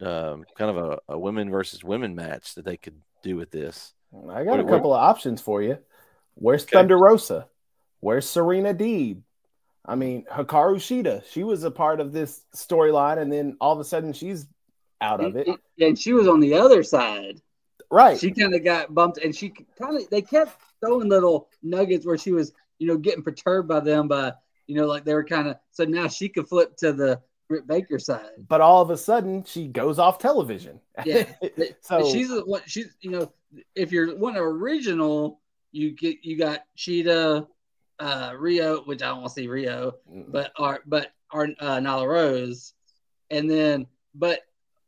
kind of a women versus women match that they could do with this. I got a couple of options for you. Where's Thunder Rosa? Where's Serena Deeb? I mean, Hikaru Shida, she was a part of this storyline, and then all of a sudden she's out of it. And she was on the other side. Right. She kind of got bumped, and they kept throwing little nuggets where she was, getting perturbed by them like they were kind of, so now she could flip to the Britt Baker side. But all of a sudden she goes off television. Yeah. So she's if you're one original, you got Sheeta, Rio, which I don't want to see Rio, but Nyla Rose, and then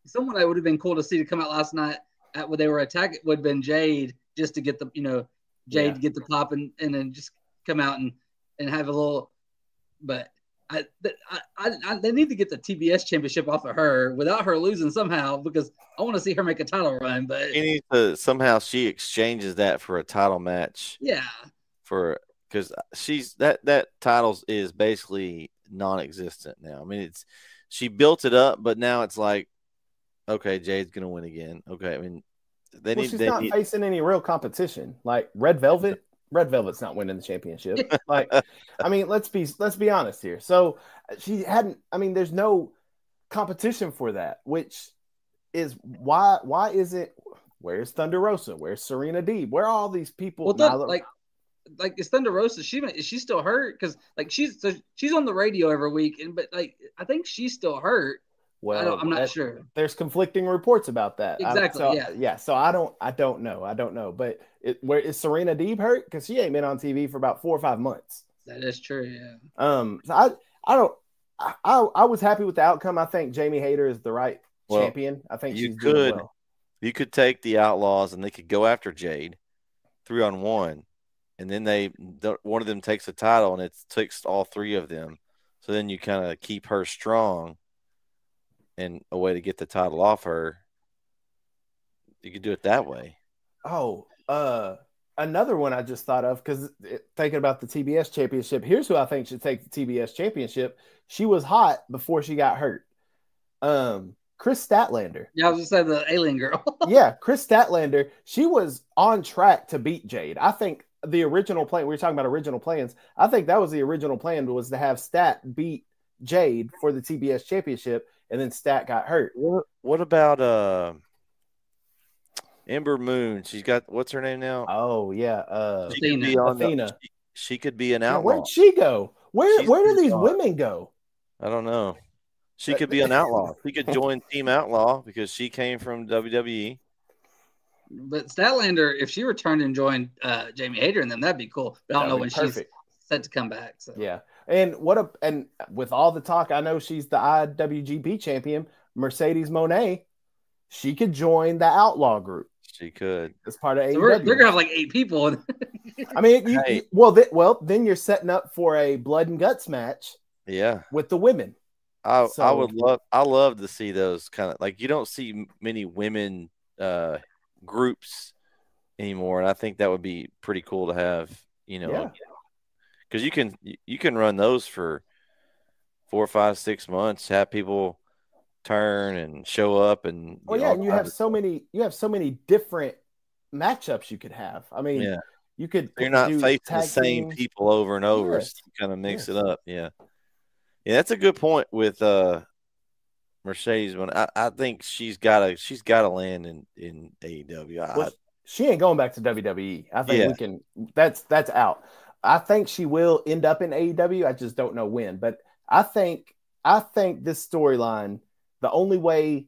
someone that would have been cool to see to come out last night when they were attacking would have been Jade, just to get the to get the pop and then just come out and have a little. But they need to get the TBS championship off of her without her losing somehow, because I want to see her make a title run. But she needs to somehow she exchanges that for a title match. Yeah. Because she's that titles is basically non-existent now. I mean, she built it up, but now it's like, okay, Jade's gonna win again. Okay, I mean, she's not facing any real competition. Like Red Velvet's not winning the championship. Like, I mean, let's be honest here. So she hadn't. I mean, there's no competition for that, which is why isn't? Where's Thunder Rosa? Where's Serena Deeb? Where are all these people? Well, like is Thunder Rosa? Is she still hurt? Because like she's on the radio every week, but like I think she's still hurt. Well, I'm not sure. There's conflicting reports about that. Exactly. Yeah. So I don't know. But where is Serena Deeb hurt? Because she ain't been on TV for about 4 or 5 months. That is true. Yeah. So I was happy with the outcome. I think Jamie Hayter is the right champion. I think she's doing well. You could take the Outlaws and they could go after Jade 3-on-1, and then one of them takes the title and it takes all 3 of them. So then you kind of keep her strong. And a way to get the title off her, you could do it that way. Oh, another one I just thought of, because thinking about the TBS championship, here's who I think should take the TBS championship. She was hot before she got hurt. Chris Statlander. Yeah, I was going to say the alien girl. Yeah, Chris Statlander. She was on track to beat Jade. I think the original plan, we were talking about original plans. I think that was the original plan, was to have Stat beat Jade for the TBS championship, and then Stat got hurt. What about Ember Moon? She's got what's her name now? Oh yeah, She could be on Athena. She could be an Yeah, outlaw. where'd she go? Where She's do these gone. women go? I don't know. She could be an outlaw. She could join Team Outlaw because she came from WWE. But Statlander, if she returned and joined Jamie Hayter and them, that'd be cool. But I don't know when she's set to come back. So. Yeah. And and with all the talk, I know she's the IWGP champion, Mercedes Moné. She could join the Outlaw group. She could. As part of so AEW. They're gonna have like 8 people. I mean, then you're setting up for a blood and guts match. Yeah. With the women. I love to see those kind of, like, you don't see many women groups anymore, and I think that would be pretty cool to have, because you can run those for 4, 5, 6 months, have people turn and show up, and and you have so many different matchups you could have. I mean, you could you're not facing the same people over and over, so you kind of mix it up. Yeah, that's a good point with Mercedes. When I think she's got to land in AEW. She ain't going back to WWE. I think we can. That's out. I think she will end up in AEW. I just don't know when. But I think this storyline, the only way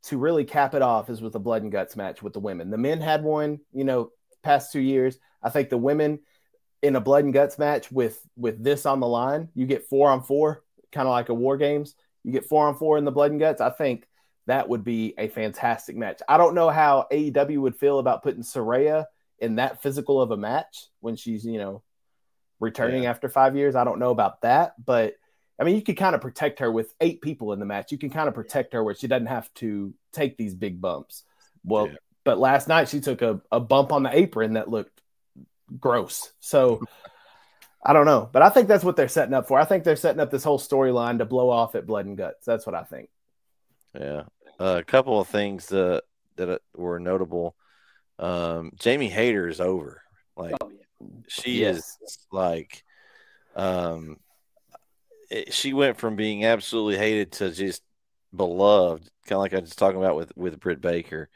to really cap it off is with a blood and guts match with the women. The men had one, past 2 years. I think the women in a blood and guts match with this on the line, you get 4-on-4, kind of like a War Games. You get 4-on-4 in the blood and guts. I think that would be a fantastic match. I don't know how AEW would feel about putting Saraya in that physical of a match when she's, returning after 5 years. I don't know about that, but I mean, you could kind of protect her with 8 people in the match. You can kind of protect her where she doesn't have to take these big bumps. Well, but last night she took a bump on the apron that looked gross. So I don't know, but I think that's what they're setting up for. I think they're setting up this whole storyline to blow off at Blood and Guts. That's what I think. Yeah. A couple of things that were notable. Jamie Hayter is over. Like, she is like, she went from being absolutely hated to just beloved, kind of like I was talking about with Britt Baker.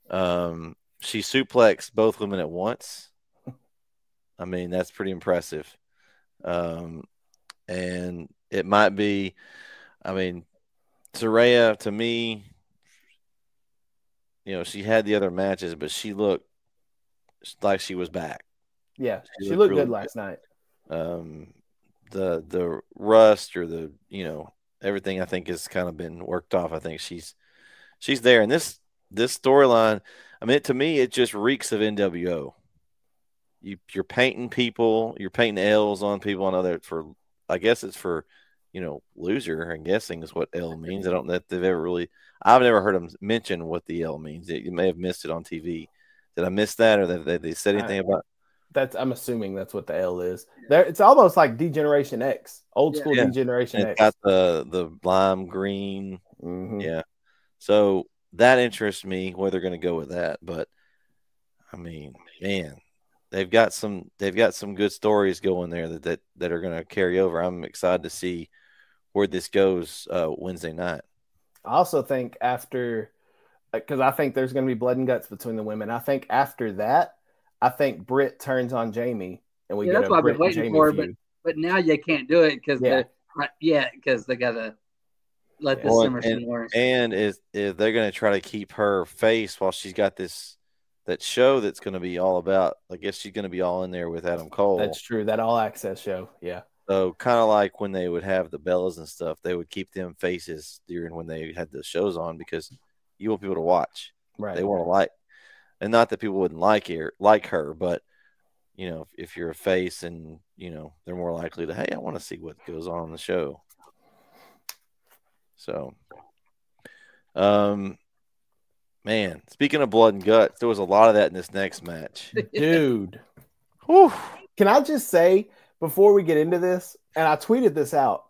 She suplexed both women at once. I mean, that's pretty impressive. And it might be, I mean, Saraya, to me, she had the other matches, but she looked like she was back. Yeah, she looked really good last night. The rust or the everything I think has kind of been worked off. I think she's there, and this storyline, I mean, to me, it just reeks of NWO. You're painting people, you're painting L's on people. I know that I guess it's for loser. I'm guessing is what L means. I don't know if they've ever really. I've never heard them mention what the L means. You may have missed it on TV. Did I miss that, or they said anything about? I'm assuming that's what the L is. It's almost like D-Generation X, old school D-Generation X. It's got the lime green. Mm-hmm. Yeah. So that interests me where they're going to go with that. But I mean, man, they've got some good stories going there that are going to carry over. I'm excited to see where this goes Wednesday night. I also think because I think there's going to be blood and guts between the women. I think after that, I think Britt turns on Jamie, and we get that's what I've been Britt waiting for. But now you can't do it because they gotta let this simmer some more. And is they're going to try to keep her face while she's got that show that's going to be all about. I guess she's going to be all in there with Adam Cole. That's true. That All Access show. Yeah. So kind of like when they would have the Bellas and stuff, they would keep them faces during when they had the shows on because you want people to watch. Right. They want to like. And not that people wouldn't like her, but if you're a face and they're more likely to, hey, I want to see what goes on in the show. So, man, speaking of blood and guts, there was a lot of that in this next match, dude. Whew. Can I just say before we get into this, and I tweeted this out,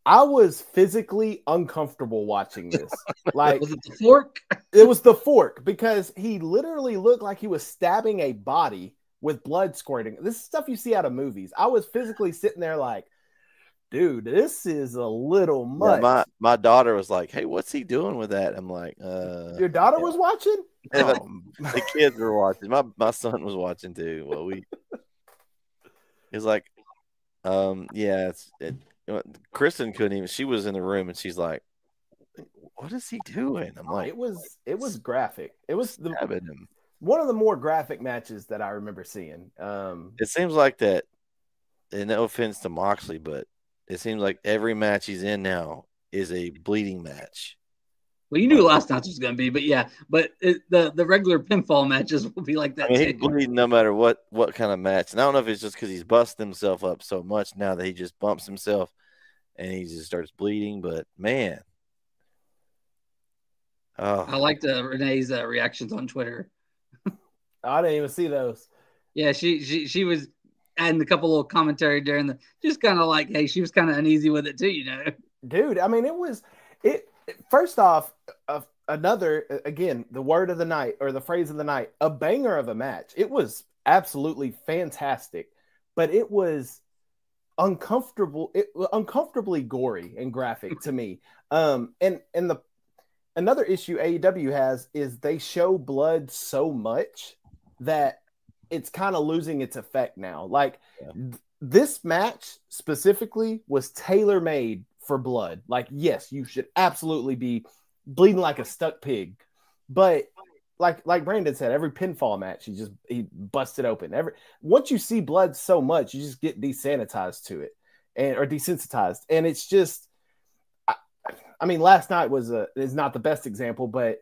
I was physically uncomfortable watching this. Like, was it the fork? It was the fork because he literally looked like he was stabbing a body with blood squirting. This is stuff you see out of movies. I was physically sitting there like, dude, this is a little much. Yeah, my daughter was like, "Hey, what's he doing with that?" I'm like, Your daughter was watching? The kids were watching. My son was watching too. Well, he's like, yeah, Kristen couldn't even. She was in the room and she's like, "What is he doing?" I'm like, it was graphic. It was him. One of the more graphic matches that I remember seeing. It seems like that. And no offense to Moxley, but it seems like every match he's in now is a bleeding match. Well, you knew last match was going to be, but yeah, the regular pinfall matches will be like that. He's bleeding no matter what kind of match. And I don't know if it's just because he's busting himself up so much now that he just bumps himself and he just starts bleeding. But man, I liked Renee's reactions on Twitter. I didn't even see those. Yeah, she was adding a couple little commentary during just kind of like, hey, she was kind of uneasy with it too, you know. Dude, I mean, it. First off, another, again, the word of the night or the phrase of the night, a banger of a match. It was absolutely fantastic, but it was uncomfortably gory and graphic to me. And another issue AEW has is they show blood so much that it's kind of losing its effect now. Like this match specifically was tailor-made for blood. Like, yes, you should absolutely be bleeding like a stuck pig, but like Brandon said, every pinfall match he busted open. Once you see blood so much, you just get desanitized to it or desensitized, and it's just. I mean, last night is not the best example, but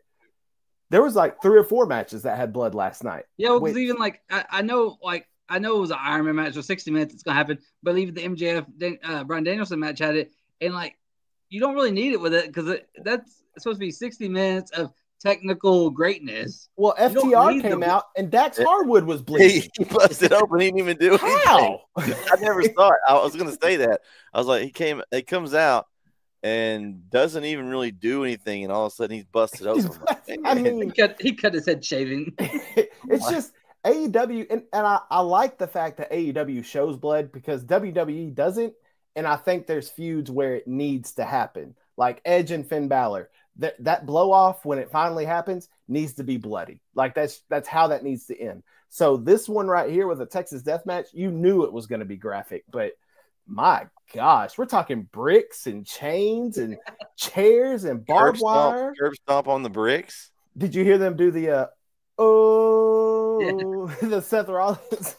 there was like 3 or 4 matches that had blood last night. Yeah, because even like I know it was an Iron Man match for 60 minutes. It's gonna happen, but even the MJF Bryan Danielson match had it. And like, you don't really need it with it because that's supposed to be 60 minutes of technical greatness. Well, FTR came out and Dax Harwood was bleeding. He busted open. He didn't even do anything. How? I never saw it. I was going to say that. I was like, he comes out and doesn't even really do anything, and all of a sudden he's busted open. I mean, he cut his head shaving. It's just AEW, and I like the fact that AEW shows blood because WWE doesn't. And I think there's feuds where it needs to happen, like Edge and Finn Balor. That blow off when it finally happens needs to be bloody. Like that's how that needs to end. So this one right here with a Texas Death Match, you knew it was going to be graphic, but my gosh, we're talking bricks and chains and chairs and barbed wire. Curb stomp on the bricks. Did you hear them do the the Seth Rollins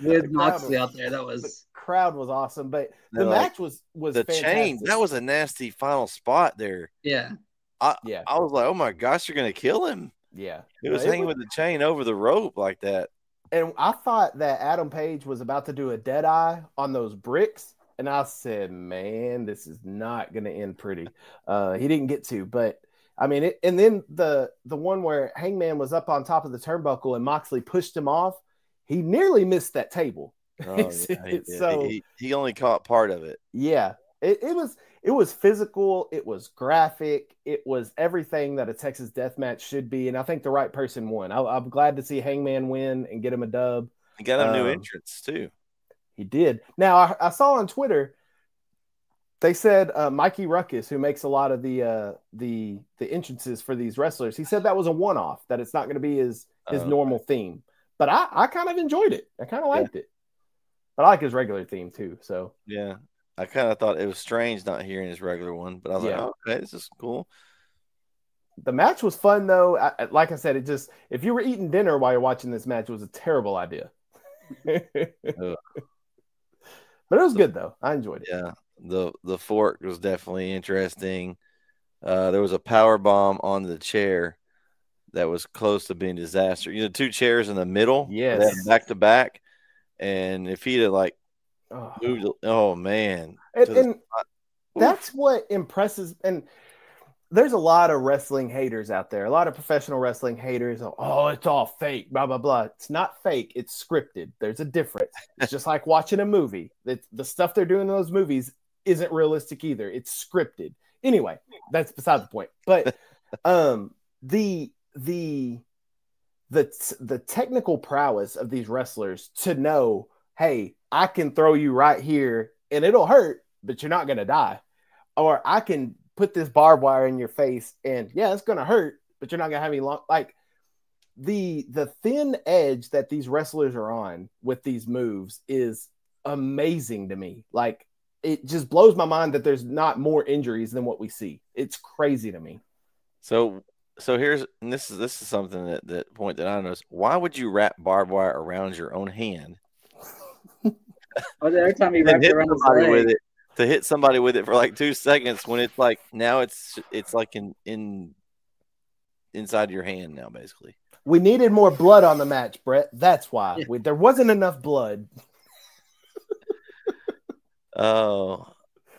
with Moxley out there? That was. The crowd was awesome, but the match was the fantastic. Chain. That was a nasty final spot there. Yeah, I was like, oh my gosh, you're gonna kill him. Yeah, he was hanging with the chain over the rope like that. And I thought that Adam Page was about to do a dead eye on those bricks, and I said, man, this is not gonna end pretty. He didn't get to, but I mean, and then the one where Hangman was up on top of the turnbuckle and Moxley pushed him off, he nearly missed that table. Oh, yeah, so he only caught part of it. Yeah, it was physical, it was graphic, it was everything that a Texas Death Match should be, and I think the right person won. I'm glad to see Hangman win and get him a dub. He got him new entrance too. He did. Now I saw on Twitter they said Mikey Ruckus, who makes a lot of the entrances for these wrestlers, he said that was a one-off, that it's not going to be his normal theme. But I kind of enjoyed it. I kind of liked it. But I like his regular theme too. So yeah, I kind of thought it was strange not hearing his regular one, but I was like, oh, okay, this is cool. The match was fun though. Like I said, if you were eating dinner while you're watching this match, it was a terrible idea. But it was good though. I enjoyed it. Yeah, the fork was definitely interesting. There was a power bomb on the chair that was close to being disaster. 2 chairs in the middle, back to back. And if he'd have moved, oh man, and that's what impresses. And there's a lot of wrestling haters out there, a lot of professional wrestling haters. Oh, it's all fake, blah blah blah. It's not fake; it's scripted. There's a difference. It's just like watching a movie. The stuff they're doing in those movies isn't realistic either. It's scripted. Anyway, that's beside the point. But the technical prowess of these wrestlers to know, hey, I can throw you right here and it'll hurt, but you're not going to die. Or I can put this barbed wire in your face and yeah, it's going to hurt, but you're not going to have any long, like the thin edge that these wrestlers are on with these moves is amazing to me. Like it just blows my mind that there's not more injuries than what we see. It's crazy to me. So here's, and this is something that point that I noticed. Why would you wrap barbed wire around your own hand? Every time he wrapped it around his leg. With it, to hit somebody with it for like 2 seconds when it's like now it's like inside your hand now basically. We needed more blood on the match, Bret. That's why there wasn't enough blood. Oh,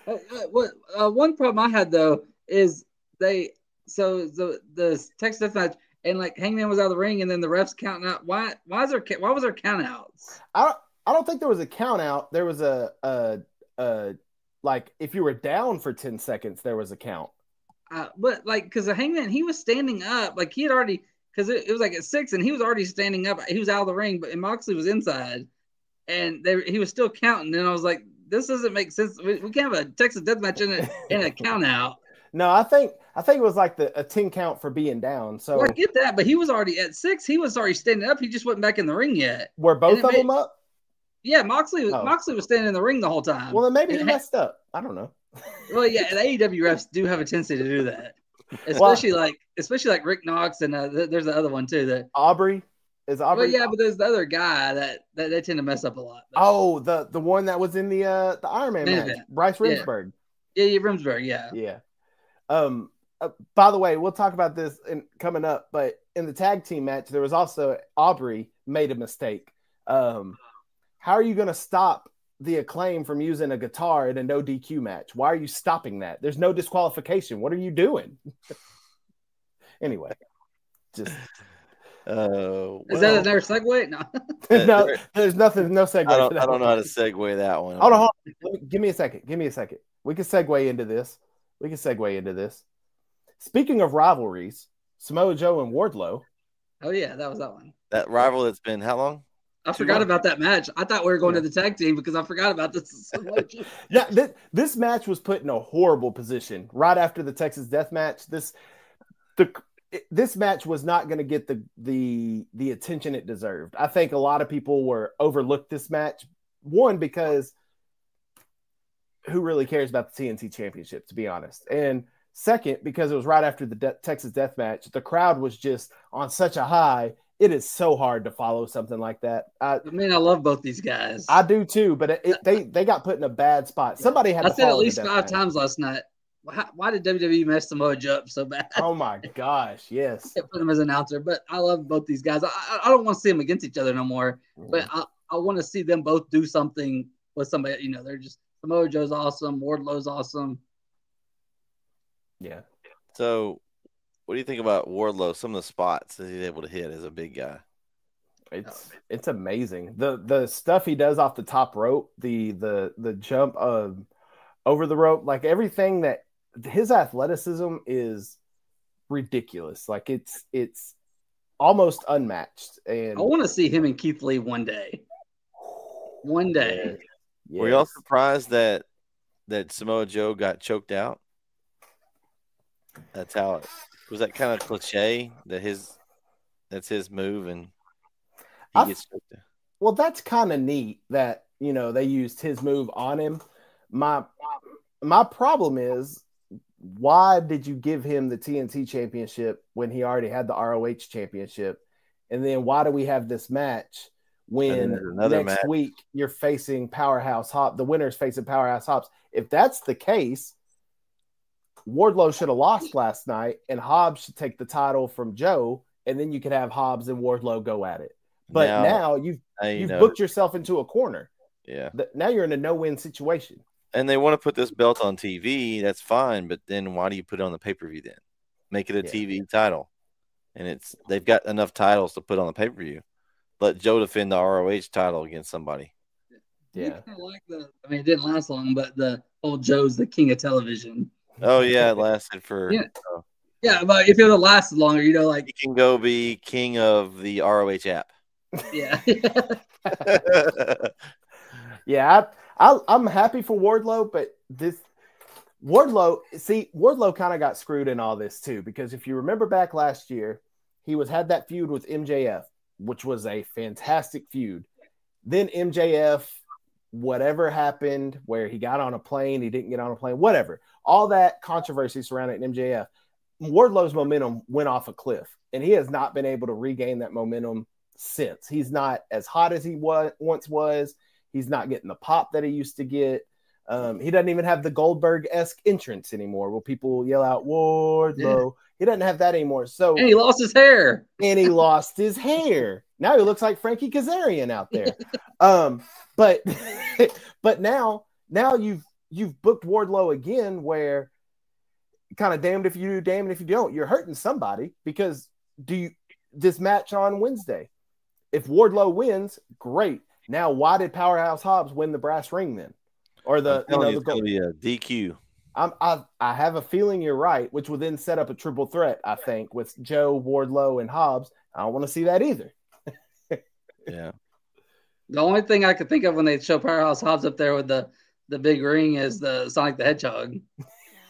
one problem I had though is the Texas Death Match and like Hangman was out of the ring and then the refs counting out. Why was there count outs? I don't think there was a count out. There was a like if you were down for 10 seconds, there was a count. But like because the Hangman he was standing up like he had already. Because it was like at 6, and he was already standing up. He was out of the ring, and Moxley was inside, and he was still counting. And I was like, "This doesn't make sense. We can't have a Texas Death Match in a count out." No, I think it was like a 10 count for being down. So I get that, but he was already at 6. He was already standing up. He just wasn't back in the ring yet. Were both of them up? Yeah, Moxley was standing in the ring the whole time. Well, then maybe he messed up. I don't know. Well, yeah, the AEW refs do have a tendency to do that. Especially like Rick Knox and there's the other one too that Aubrey. Well, yeah, but there's the other guy that they tend to mess up a lot. Oh, the one that was in the Iron Man match, Bryce Remsburg. Yeah, Remsburg. Yeah. By the way, we'll talk about this coming up, but in the tag team match, there was also Aubrey made a mistake. How are you going to stop the Acclaim from using a guitar in a no DQ match? Why are you stopping that? There's no disqualification. What are you doing? Anyway, just is that another segue? No, no, there's nothing. No segue. I don't know how to segue that one. Hold on. Give me a second. We can segue into this. Speaking of rivalries, Samoa Joe and Wardlow. Oh yeah, that was that one. That rival that's been how long? I forgot about that match. I thought we were going to the tag team because I forgot about this. Yeah, this match was put in a horrible position right after the Texas Death Match. This match was not going to get the attention it deserved. I think a lot of people overlooked this match. One, because who really cares about the TNT Championship, to be honest? And second, because it was right after the Texas Death Match. The crowd was just on such a high. It is so hard to follow something like that. I love both these guys. I do too, but they got put in a bad spot. Somebody had. I said at least 5 times last night. Why did WWE mess Samoa Joe up so bad? Oh my gosh, yes. I put him as an announcer, but I love both these guys. I don't want to see them against each other no more, but I want to see them both do something with somebody. They're just Samoa Joe's awesome, Wardlow's awesome. Yeah. So, what do you think about Wardlow? Some of the spots that he's able to hit as a big guy. It's amazing. The stuff he does off the top rope, the jump over the rope, like everything that his athleticism is ridiculous. Like it's almost unmatched. And I want to see him and Keith Lee one day. One day. Yes. Were y'all surprised that Samoa Joe got choked out? That's how it was. That kind of cliche that's his move, and he gets choked out. Well, that's kind of neat that they used his move on him. My problem is, why did you give him the TNT Championship when he already had the ROH Championship? And then why do we have this match when next week you're facing Powerhouse Hobbs? The winner's facing Powerhouse Hobbs. If that's the case, Wardlow should have lost last night, and Hobbs should take the title from Joe, and then you could have Hobbs and Wardlow go at it. But now you've booked yourself into a corner. Yeah. Now you're in a no-win situation. And they want to put this belt on TV. That's fine, but then why do you put it on the pay-per-view then? Make it a TV title. And they've got enough titles to put on the pay-per-view. Let Joe defend the ROH title against somebody. Yeah. It didn't last long, but the old Joe's the king of television. Oh yeah, it lasted for. Yeah, but if it would have lasted longer, like he can go be king of the ROH app. Yeah. Yeah, I'm happy for Wardlow, but Wardlow kind of got screwed in all this too, because if you remember back last year, he had that feud with MJF, which was a fantastic feud. Then MJF, whatever happened, where he got on a plane, he didn't get on a plane, whatever. All that controversy surrounding MJF, Wardlow's momentum went off a cliff, and he has not been able to regain that momentum since. He's not as hot as he once was. He's not getting the pop that he used to get. He doesn't even have the Goldberg-esque entrance anymore where people yell out Wardlow. Yeah. He doesn't have that anymore. So and he lost his hair. Now he looks like Frankie Kazarian out there. But now you've booked Wardlow again, where kind of damned if you do, damned if you don't. You're hurting somebody, because this match on Wednesday, if Wardlow wins, great. Now, why did Powerhouse Hobbs win the brass ring then? Or it's going to be a DQ. I have a feeling you're right, which would then set up a triple threat, I think, with Joe, Wardlow, and Hobbs. I don't want to see that either. Yeah. The only thing I could think of when they show Powerhouse Hobbs up there with the big ring is the Sonic the Hedgehog.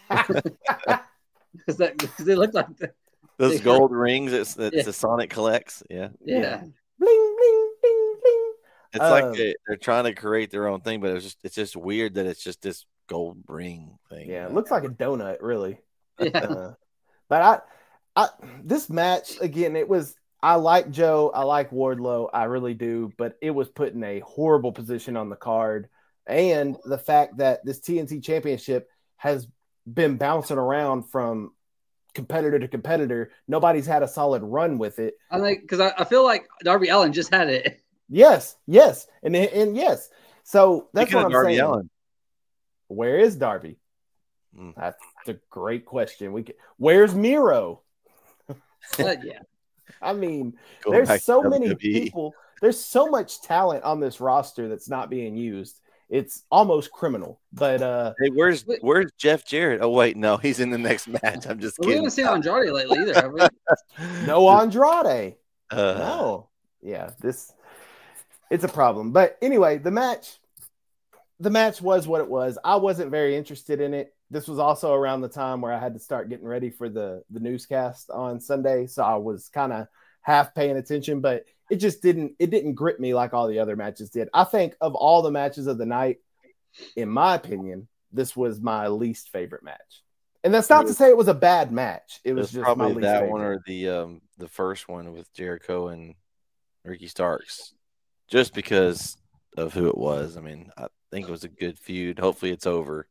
Because they look like those gold rings that the Sonic collects. Yeah. Yeah. Bling, bling, bling, bling. It's like they're trying to create their own thing, but it's just weird that it's just this gold ring thing. Yeah, it looks like a donut, really. Yeah. But I this match again, I like Joe, I like Wardlow, I really do, but it was put in a horrible position on the card, and the fact that this TNT Championship has been bouncing around from competitor to competitor. Nobody's had a solid run with it. I think because I feel like Darby Allin just had it. Yes, and yes. So that's Speaking what I'm Darby saying. Allin. Where is Darby? That's a great question. Where's Miro? Yeah. I mean, there's so many people. There's so much talent on this roster that's not being used. It's almost criminal. But hey, where's Jeff Jarrett? Oh wait, no, he's in the next match. I'm just kidding. We haven't seen Andrade lately either, have we? No Andrade. No. Yeah, it's a problem. But anyway, the match was what it was. I wasn't very interested in it. This was also around the time where I had to start getting ready for the newscast on Sunday, so I was kind of half paying attention, but it didn't grip me like all the other matches did. I think of all the matches of the night, in my opinion, this was my least favorite match. And that's not to say it was a bad match. It was just probably my least that favorite. One or the first one with Jericho and Ricky Starks, just because of who it was. I mean, I think it was a good feud. Hopefully it's over.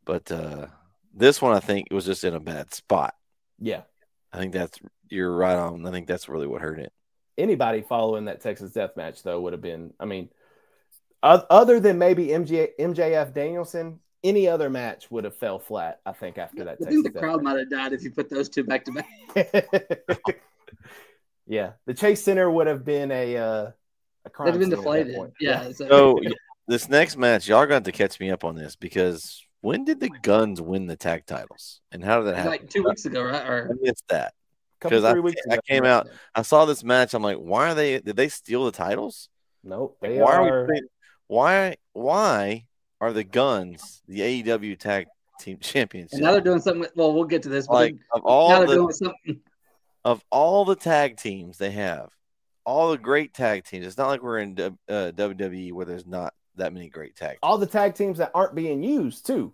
But this one, I think it was just in a bad spot. Yeah. I think you're right on. I think that's really what hurt it. Anybody following that Texas Death Match, though, would have been, I mean, other than maybe MJF Danielson, any other match would have fell flat, I think, after that. I think the crowd might have died if you put those two back to back. Yeah. The Chase Center would have been a crime. It'd have been deflated. Yeah. So this next match, y'all are going to have to catch me up on this, because when did the Guns win the tag titles? And how did that happen? Like 2 weeks ago, right? I missed that. Because I came out, I saw this match. I'm like, did they steal the titles? Nope. Why are the Guns the AEW Tag Team Championship? And now they're doing something. Well, we'll get to this. But like doing of all the tag teams they have, all the great tag teams. It's not like we're in WWE where there's not that many great tag teams. All the tag teams that aren't being used too.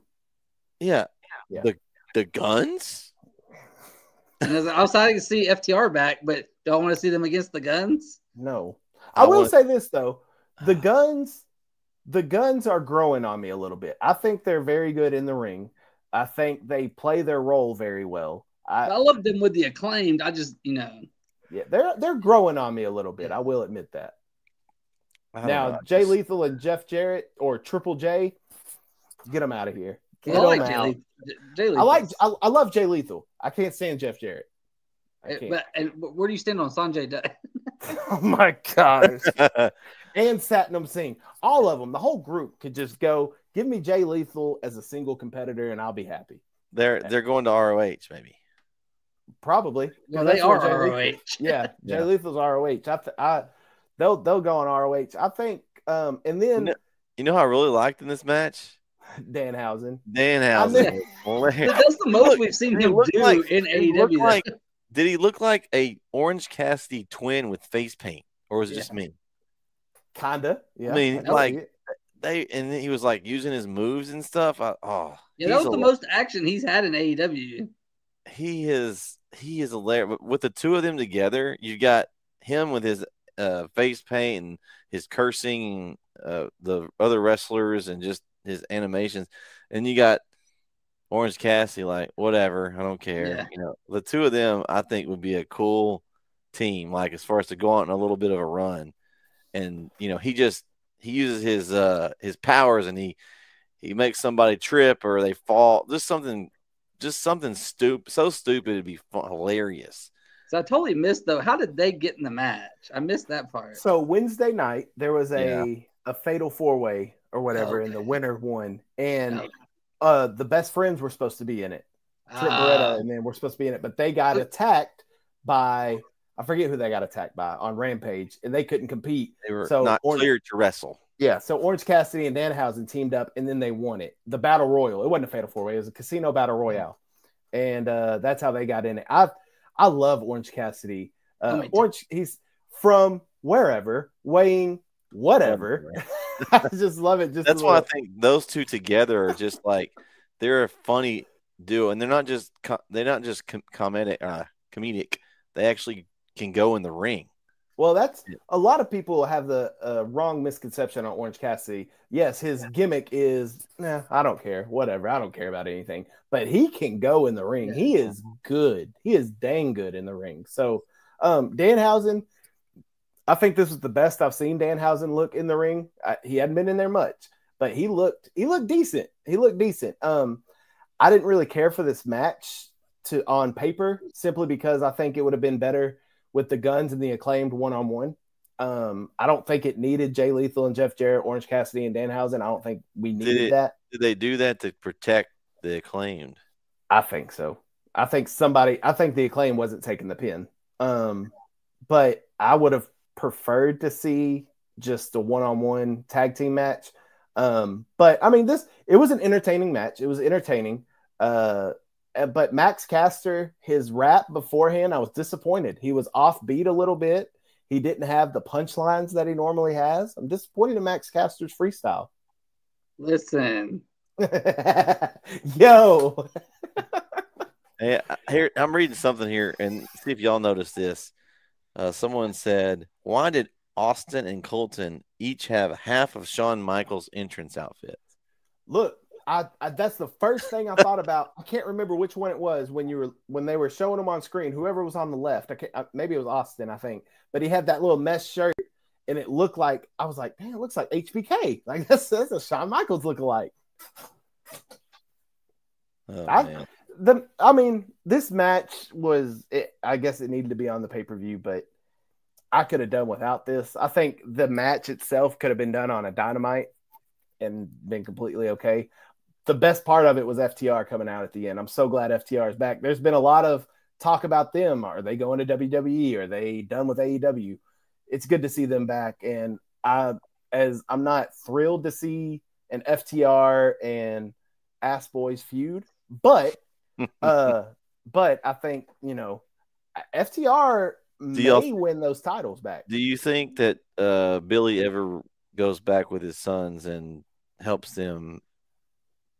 Yeah. The Guns. And I was excited to see FTR back, but don't want to see them against the Guns. No, I will say this though: the Guns are growing on me a little bit. I think they're very good in the ring. I think they play their role very well. I love them with the Acclaimed. I just, yeah, they're growing on me a little bit. I will admit that. Now, Jay Lethal and Jeff Jarrett or Triple J, get them out of here. I like Jay Lethal. I love Jay Lethal. I can't stand Jeff Jarrett. And where do you stand on Sanjay Dutt? Oh my gosh. And Satnam Singh. All of them. The whole group could just go, give me Jay Lethal as a single competitor and I'll be happy. They're going to ROH maybe. Probably. Well, they are ROH. Yeah, Jay Lethal's ROH. They'll go on ROH. I think and then You know who I really liked in this match? Danhausen. Danhausen. That's the most we've seen him do in AEW. Did he look like a Orange Cassidy twin with face paint, or was it just me? Kinda. Yeah. I mean, like and he was like using his moves and stuff. That was the most action he's had in AEW. He is hilarious. But with the two of them together, you got him with his face paint and his cursing, the other wrestlers, and just his animations, and you got Orange Cassidy, like, whatever, I don't care. Yeah. You know, the two of them, I think, would be a cool team. Like, as far as to go on a little bit of a run, and you know, he uses his powers, and he makes somebody trip or they fall. Just something stupid, so stupid it'd be hilarious. So I totally missed though. How did they get in the match? I missed that part. So Wednesday night there was a fatal 4-way or whatever, and the winner won, and the best friends were supposed to be in it. Trip Beretta and then we're supposed to be in it, but they got attacked by, I forget who they got attacked by on Rampage, and they couldn't compete. They were not cleared to wrestle. Yeah, so Orange Cassidy and Danhausen teamed up, and then they won it. The Battle Royal. It wasn't a fatal 4-way. It was a casino Battle Royale, and that's how they got in it. I love Orange Cassidy. He's from wherever, weighing whatever. I just love it. That's why I think those two together are just like, they're a funny duo, and they're not just comedic. They actually can go in the ring. Well, that's a lot of people have the wrong misconception on Orange Cassidy. Yes, his gimmick is, I don't care, whatever. I don't care about anything. But he can go in the ring. He is good. He is dang good in the ring. So, Danhausen, I think this was the best I've seen Danhausen look in the ring. He hadn't been in there much, but he looked decent. He looked decent. I didn't really care for this match on paper, simply because I think it would have been better with the Guns and the Acclaimed one-on-one. I don't think it needed Jay Lethal and Jeff Jarrett, Orange Cassidy, and Danhausen. I don't think we needed that. Did they do that to protect the Acclaimed? I think so. I think the Acclaim wasn't taking the pin. But I would have preferred to see just a one-on-one tag team match. But I mean, it was an entertaining match. It was entertaining. But Max Caster, his rap beforehand, I was disappointed. He was offbeat a little bit. He didn't have the punchlines that he normally has. I'm disappointed in Max Caster's freestyle. Listen. Yo. Hey, here, I'm reading something here, and see if y'all notice this. Someone said, why did Austin and Colton each have half of Shawn Michaels' entrance outfit? Look, that's the first thing I thought about. I can't remember which one it was when they were showing him on screen. Whoever was on the left, maybe it was Austin, I think. But he had that little mesh shirt, and it looked like, I was like, man, it looks like HBK. Like that's a Shawn Michaels lookalike. I mean, this match I guess it needed to be on the pay-per-view, but I could have done without this. I think the match itself could have been done on a Dynamite and been completely okay. The best part of it was FTR coming out at the end. I'm so glad FTR is back. There's been a lot of talk about them. Are they going to WWE? Are they done with AEW? It's good to see them back. And I'm not thrilled to see an FTR and Ass Boys feud, but I think, FTR may win those titles back. Do you think that Billy ever goes back with his sons and helps them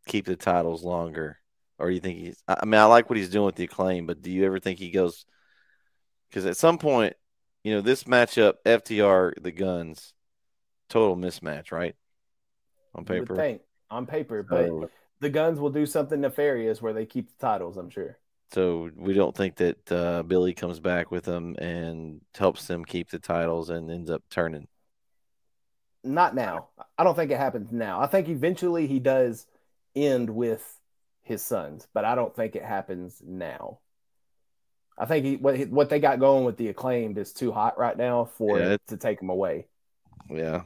keep the titles longer? Or do you think I like what he's doing with the Acclaim, but do you ever think he goes, because at some point, this matchup, FTR, the Guns, total mismatch, right? On paper. On paper, but the Guns will do something nefarious where they keep the titles, I'm sure. So we don't think that Billy comes back with them and helps them keep the titles and ends up turning? Not now. I don't think it happens now. I think eventually he does end with his sons, but I don't think it happens now. I think what they got going with the Acclaimed is too hot right now for it to take them away. Yeah.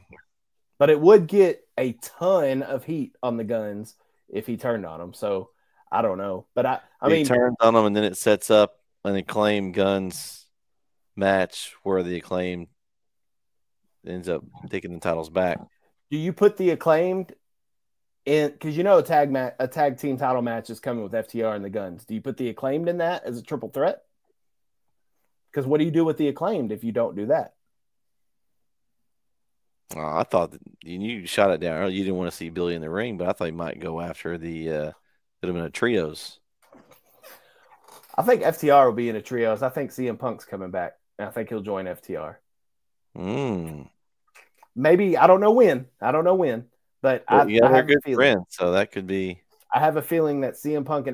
But it would get a ton of heat on the Guns if he turned on them. So I don't know. But I mean, he turns on them, and then it sets up an Acclaim Guns match where the Acclaim ends up taking the titles back. Do you put the Acclaimed in? Because a tag team title match is coming with FTR and the Guns. Do you put the Acclaimed in that as a triple threat? Because what do you do with the Acclaimed if you don't do that? I thought that you shot it down early. You didn't want to see Billy in the ring, but I thought he might go after the could have been a trios. I think FTR will be in a trios. I think CM Punk's coming back, and I think he'll join FTR. Maybe I don't know when. But I have good a feeling. friends, so that could be. I have a feeling that CM Punk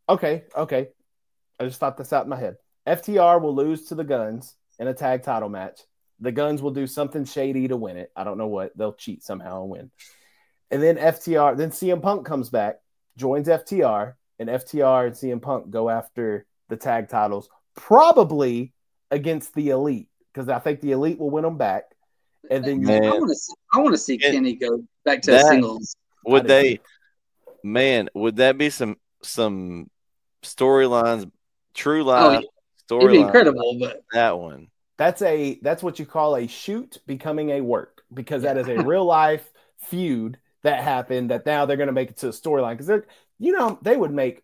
okay. I just thought this out in my head. FTR will lose to the Guns in a tag title match. The Guns will do something shady to win it. I don't know what. They'll cheat somehow and win. And then CM Punk comes back, joins FTR, and FTR and CM Punk go after the tag titles, probably against the Elite, because I think the Elite will win them back. And then I want to see Kenny go back to singles. Would that be some storylines, true life storylines? It'd be incredible, but that one. That's what you call a shoot becoming a work, because that is a real life feud that happened that now they're going to make it to a storyline, because they would make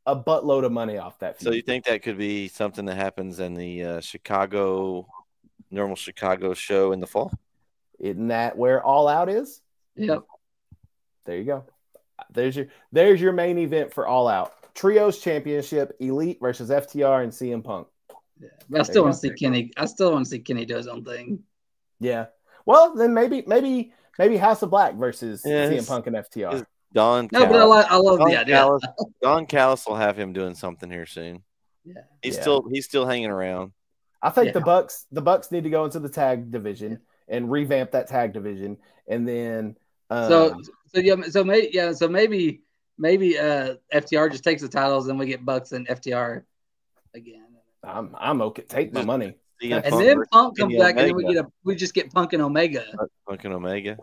a buttload of money off that feud. So you think that could be something that happens in the normal Chicago show in the fall? Isn't that where All Out is? Yep. There you go. There's your main event for All Out. Trios Championship, Elite versus FTR and CM Punk. Yeah, but I still want to see Kenny. I still want to see Kenny do his own thing. Yeah. Well, then maybe House of Black versus CM Punk and FTR. But I love the idea. Don Callis will have him doing something here soon. Yeah. He's still hanging around. I think the Bucks need to go into the tag division and revamp that tag division, and then maybe FTR just takes the titles and we get Bucks and FTR again. I'm okay. Take my money. And then Punk comes back, and then we just get Punk and Omega. Punk and Omega.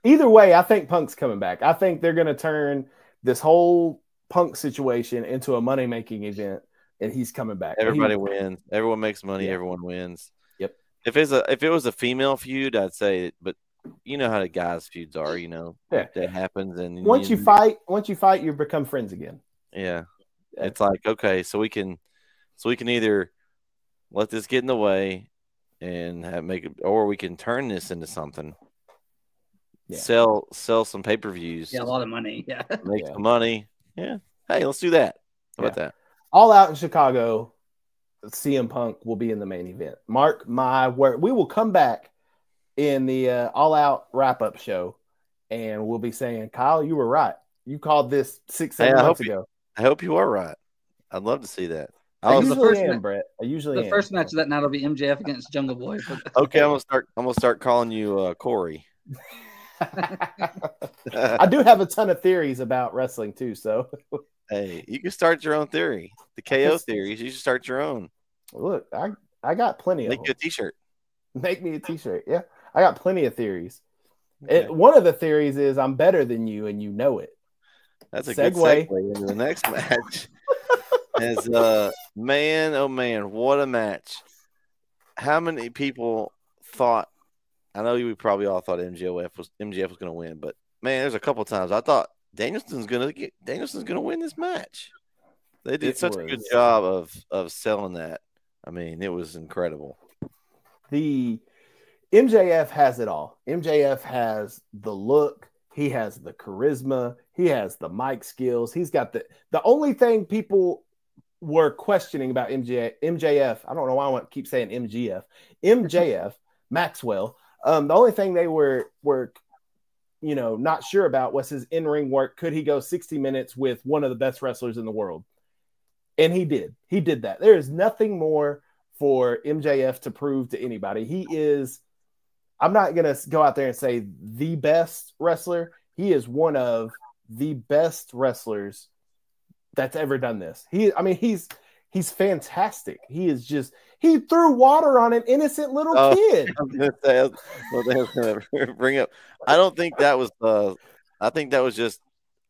Either way, I think Punk's coming back. I think they're going to turn this whole Punk situation into a money-making event, and he's coming back. Everybody wins. Everyone makes money. Yeah. Everyone wins. Yep. If it was a female feud, I'd say, but you know how the guys' feuds are. That happens, and once you fight, you become friends again. Yeah. It's like, okay, so we can either let this get in the way and make it, or we can turn this into something. Yeah. Sell some pay-per-views. Yeah, a lot of money. Yeah. Make some money. Yeah. Hey, let's do that. How about that? All Out in Chicago, CM Punk will be in the main event. Mark my word. We will come back in the All Out wrap-up show, and we'll be saying, Kyle, you were right. You called this 6-7 months ago. I hope you are right. I'd love to see that. I usually am, Bret. The first match of that night will be MJF against Jungle Boy. Okay, I'm gonna start calling you Corey. I do have a ton of theories about wrestling too, so hey, you can start your own theory. The KO theories. You should start your own. Look, I got plenty of them. Make you a t-shirt. Make me a t-shirt. Yeah, I got plenty of theories. Okay. One of the theories is I'm better than you, and you know it. That's a good segue into the next match. As man, oh man, what a match! How many people thought? I know we probably all thought MJF was going to win, but man, there's a couple of times I thought Danielson's going to win this match. They did such a good job of selling that. I mean, it was incredible. The MJF has it all. MJF has the look. He has the charisma. He has the mic skills. He's got the only thing people were questioning about MJF. I don't know why I want to keep saying MGF. MJF, Maxwell. The only thing they were not sure about was his in-ring work. Could he go 60 minutes with one of the best wrestlers in the world? And he did. He did that. There is nothing more for MJF to prove to anybody. He is, I'm not going to go out there and say the best wrestler. He is one of the best wrestlers that's ever done this. He's fantastic. He threw water on an innocent little kid. I was going to say, what I was going to bring up. I don't think that was I think that was just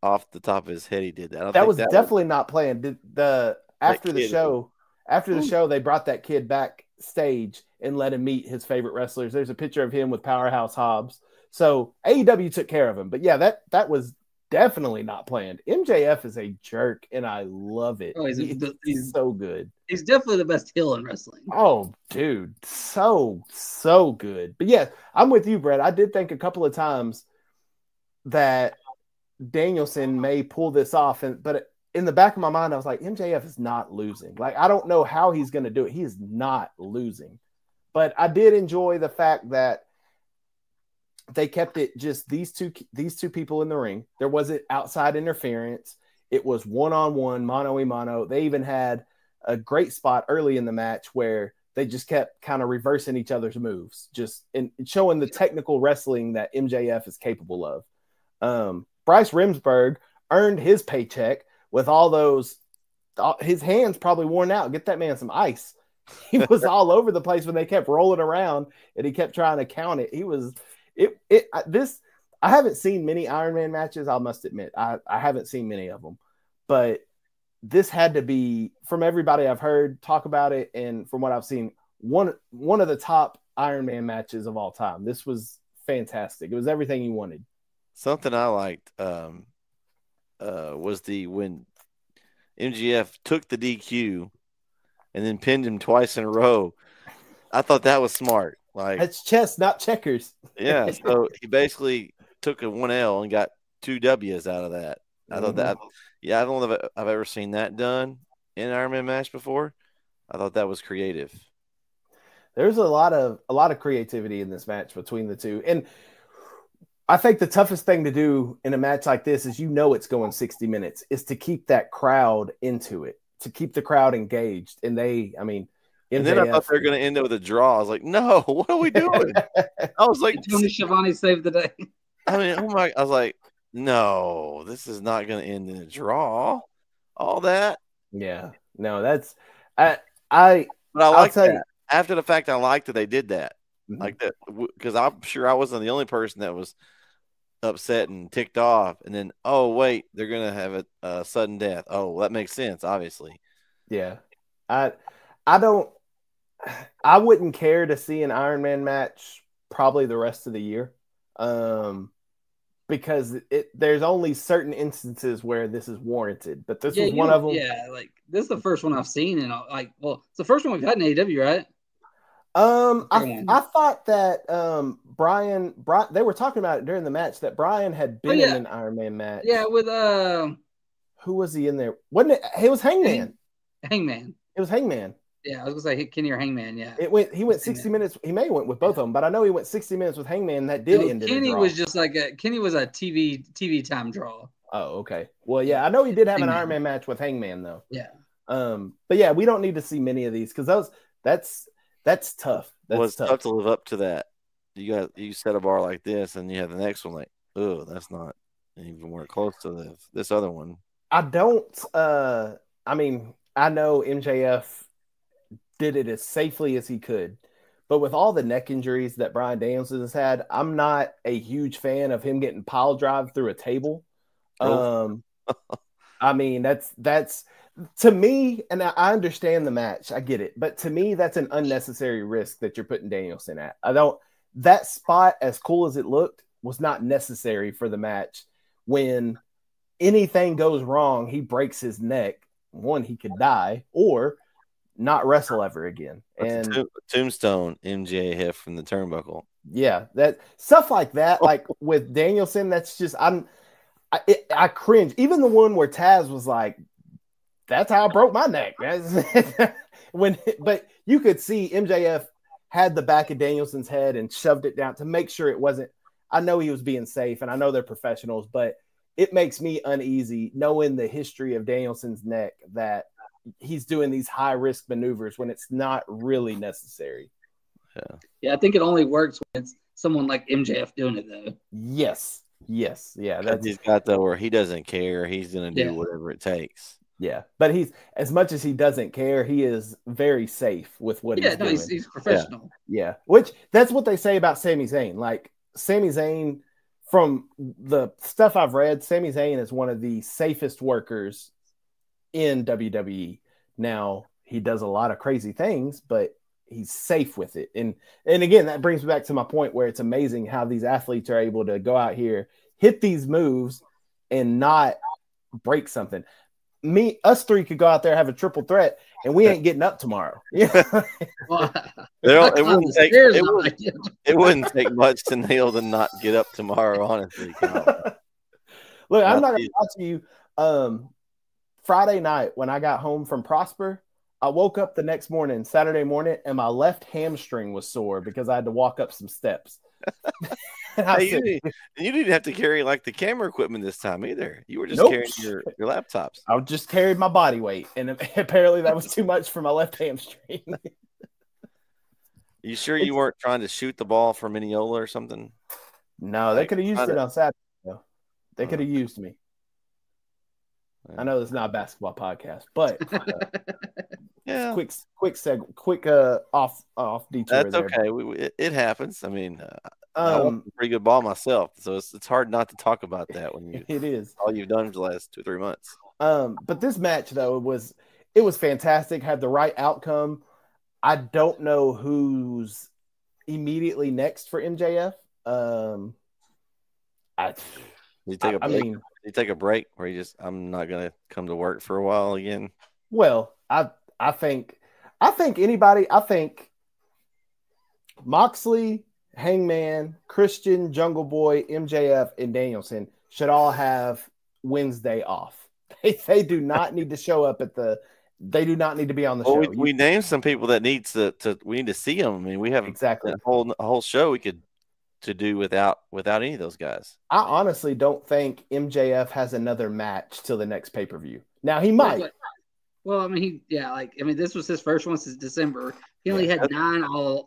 off the top of his head. He did that. That was definitely not planned. After the show, they brought that kid back stage and let him meet his favorite wrestlers. There's a picture of him with Powerhouse Hobbs. So AEW took care of him. But yeah, that was definitely not planned. MJF is a jerk, and I love it. Oh, he's so good. He's definitely the best heel in wrestling. Oh, dude, so good. But yeah, I'm with you, Brett. I did think a couple of times that Danielson may pull this off, but in the back of my mind, I was like, MJF is not losing. Like, I don't know how he's going to do it. He is not losing. But I did enjoy the fact that they kept it just these two people in the ring. There wasn't outside interference. It was one-on-one, mano-a-mano. They even had a great spot early in the match where they just kept kind of reversing each other's moves, just and showing the technical wrestling that MJF is capable of. Bryce Remsburg earned his paycheck with all those, his hands probably worn out. Get that man some ice. He was all over the place when they kept rolling around and he kept trying to count it. I haven't seen many Iron Man matches. I must admit, I haven't seen many of them, but this had to be, from everybody I've heard talk about it and from what I've seen, one of the top Iron Man matches of all time. This was fantastic. It was everything you wanted. Something I liked was when MGF took the DQ and then pinned him twice in a row. I thought that was smart. Like, that's chess, not checkers. Yeah, so he basically took a 1L and got 2 W's out of that. I thought that, I don't know if I've ever seen that done in an Iron Man match before. I thought that was creative. There's a lot of creativity in this match between the two. And I think the toughest thing to do in a match like this is, it's going 60 minutes, is to keep that crowd into it, to keep the crowd engaged. And MJF, and then I thought they were going to end up with a draw. I was like, no, what are we doing? I was like, Tony Schiavone saved the day. I was like, no, this is not going to end in a draw. All that. Yeah, no, that's But I like that. You, after the fact, I liked that they did that. Like that, because I'm sure I wasn't the only person that was upset and ticked off. And then, oh wait, they're gonna have a sudden death. Oh, well, that makes sense, obviously. Yeah, I wouldn't care to see an Iron Man match probably the rest of the year, because there's only certain instances where this is warranted. But this was one of them. Yeah, like this is the first one I've seen, and it's the first one we've had in AEW, right? I thought that Brian, they were talking about it during the match that Brian had been in an Iron Man match. Yeah, with who was he in there? Wasn't it? It was Hangman. Hangman. It was Hangman. Yeah, I was gonna say Kenny or Hangman. Yeah, He went 60 minutes. He may have went with both of them, but I know he went 60 minutes with Hangman. That did end. Kenny was just like Kenny was a TV time draw. Oh, okay. Well, yeah, I know he did have an Iron Man match with Hangman though. Yeah. But yeah, we don't need to see many of these because that's tough. It's tough to live up to that. You set a bar like this, and you have the next one like, oh, that's not even more close to this other one. I don't. I know MJF did it as safely as he could, but with all the neck injuries that Bryan Danielson has had, I'm not a huge fan of him getting pile drive through a table. Oh. That's to me, and I understand the match, I get it, but to me, that's an unnecessary risk that you're putting Danielson at. That spot, as cool as it looked, was not necessary for the match. When anything goes wrong, he breaks his neck. One, he could die or not wrestle ever again. And tombstone MJF from the turnbuckle. Yeah, that stuff like that, like with Danielson, that's just I cringe. Even the one where Taz was like, "That's how I broke my neck." But you could see MJF had the back of Danielson's head and shoved it down to make sure it wasn't. I know he was being safe, and I know they're professionals, but it makes me uneasy knowing the history of Danielson's neck that he's doing these high risk maneuvers when it's not really necessary. Yeah, I think it only works when it's someone like MJF doing it, though. Yes, yeah. He's got that where he doesn't care. He's going to do whatever it takes. Yeah, but he's, as much as he doesn't care, he is very safe with what he's doing. He's professional. Yeah, which that's what they say about Sami Zayn. Like Sami Zayn, from the stuff I've read, Sami Zayn is one of the safest workers in WWE. Now, he does a lot of crazy things, but he's safe with it. And again, that brings me back to my point where it's amazing how these athletes are able to go out here, hit these moves, and not break something. Us three could go out there, have a triple threat, and we ain't getting up tomorrow. Yeah. It wouldn't take much to nail to not get up tomorrow, honestly. Look, I'm not going to lie to you. Friday night when I got home from Prosper, I woke up the next morning, Saturday morning, and my left hamstring was sore because I had to walk up some steps. You didn't have to carry like the camera equipment this time either. You were just carrying your laptops. I just carried my body weight, and apparently that was too much for my left hamstring. You sure you weren't trying to shoot the ball for Mineola or something? No, they could have used it on Saturday. Though. They could have used me. I know it's not a basketball podcast, but yeah, quick off detour. That's okay. It happens. I mean, I want a pretty good ball myself, so it's hard not to talk about that when it is all you've done for the last 2-3 months. But this match though it was fantastic. Had the right outcome. I don't know who's immediately next for MJF. You take a break where I'm not gonna come to work for a while again. Well, I think Moxley, Hangman, Christian, Jungle Boy, MJF, and Danielson should all have Wednesday off. They do not need to show up they do not need to be on the show. We named some people that we need to see them. I mean, we have exactly a whole show we could to do without any of those guys. I honestly don't think MJF has another match till the next pay-per-view. Now he might. Well, I mean, this was his first one since December. He only had 9 all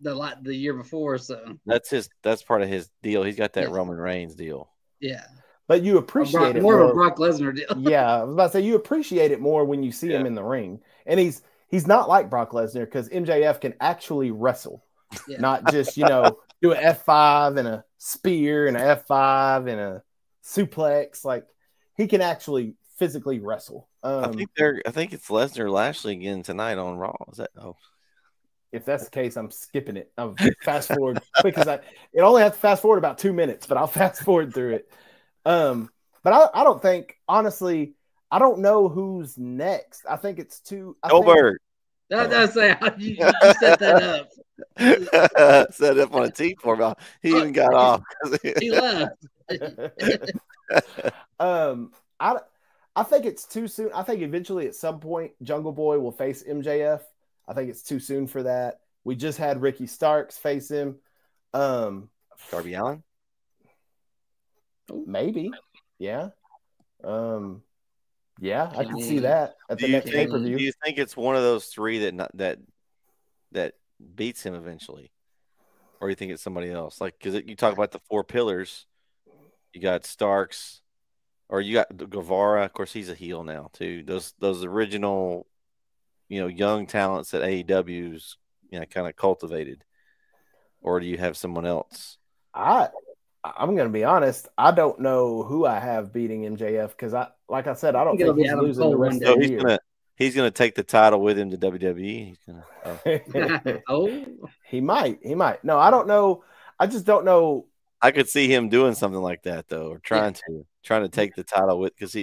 the year before, so that's part of his deal. He's got that Roman Reigns deal. Yeah. But you appreciate it more of a Brock Lesnar deal. Yeah, I was about to say you appreciate it more when you see him in the ring. And he's not like Brock Lesnar because MJF can actually wrestle. Yeah. Not just, do an F5 and a spear and an F5 and a suplex. Like he can actually physically wrestle. I think it's Lesnar Lashley again tonight on Raw. Is that If that's the case, I'm skipping it. I'm fast forward quick as it only has to fast forward about 2 minutes, but I'll fast forward through it. But I don't think, honestly, I don't know who's next. I think it's Goldberg. That's how you set that up. Set up on a tee for me. He even got off. He left. I think it's too soon. I think eventually at some point Jungle Boy will face MJF. I think it's too soon for that. We just had Ricky Starks face him. Darby Allin? Maybe. Yeah. Yeah, I can see that at the next pay-per-view. Do you think it's one of those three that beats him eventually? Or you think it's somebody else? Like, because you talk about the 4 pillars. You got Starks, or you got Guevara. Of course, he's a heel now too. Those original, young talents that AEW's kind of cultivated. Or do you have someone else? I'm going to be honest. I don't know who I have beating MJF because like I said, I don't think he's losing the rest of the year. He's going to take the title with him to WWE. He's gonna, He might. No, I don't know. I just don't know. I could see him doing something like that though, or trying to take the title with because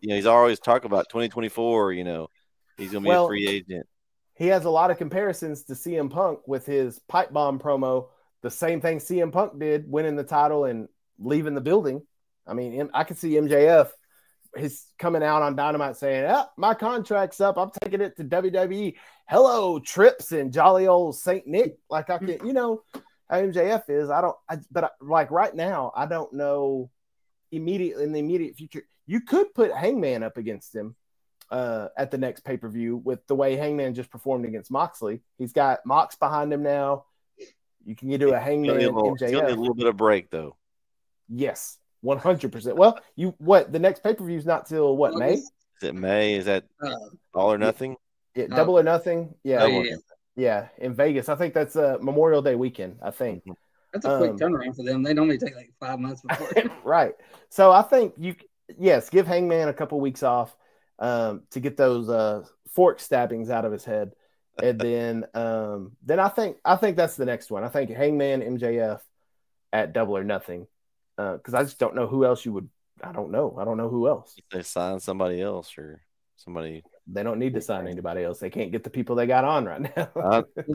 he's always talking about 2024. He's going to be a free agent. He has a lot of comparisons to CM Punk with his pipe bomb promo. The same thing CM Punk did, winning the title and leaving the building. I mean, I could see MJF. He's coming out on Dynamite saying, my contract's up. I'm taking it to WWE. Hello, Trips and jolly old Saint Nick. Like I can, how MJF is. But right now, I don't know in the immediate future. You could put Hangman up against him at the next pay-per-view with the way Hangman just performed against Moxley. He's got Mox behind him now. You can do a Hangman MJF. Still need a little bit of break though. Yes. 100%. Well, the next pay-per-view is not till May? Is it May? Is that All or Nothing? Yeah, Double or Nothing. Yeah. Yeah, in Vegas. I think that's Memorial Day weekend, I think. That's a quick turnaround for them. They normally take like 5 months before. Right. So I think give Hangman a couple weeks off to get those fork stabbings out of his head. And then I think that's the next one. I think Hangman MJF at Double or Nothing, because I just don't know who else you would. I don't know who else. If they sign somebody else or somebody. They don't need to sign anybody else. They can't get the people they got on right now.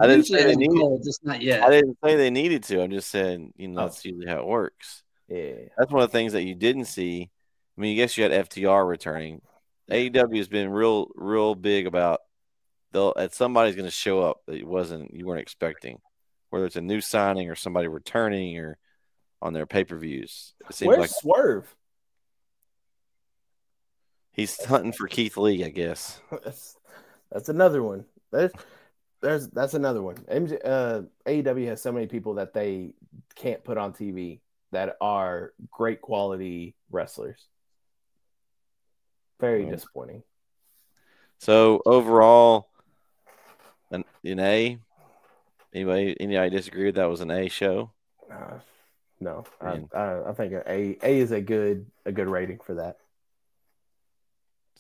I didn't say they needed. Just not yet. I didn't say they needed to. I'm just saying, that's usually how it works. Yeah, That's one of the things that you didn't see. I mean, I guess you had FTR returning. AEW has been real big about somebody's going to show up that you weren't expecting, whether it's a new signing or somebody returning or on their pay-per-views. It seems where's like Swerve? He's hunting for Keith Lee, I guess. That's another one. That's another one. AEW has so many people that they can't put on TV that are great quality wrestlers. Very disappointing. So overall, an A. Anybody disagree with that was an A show? No, I think A is a good rating for that.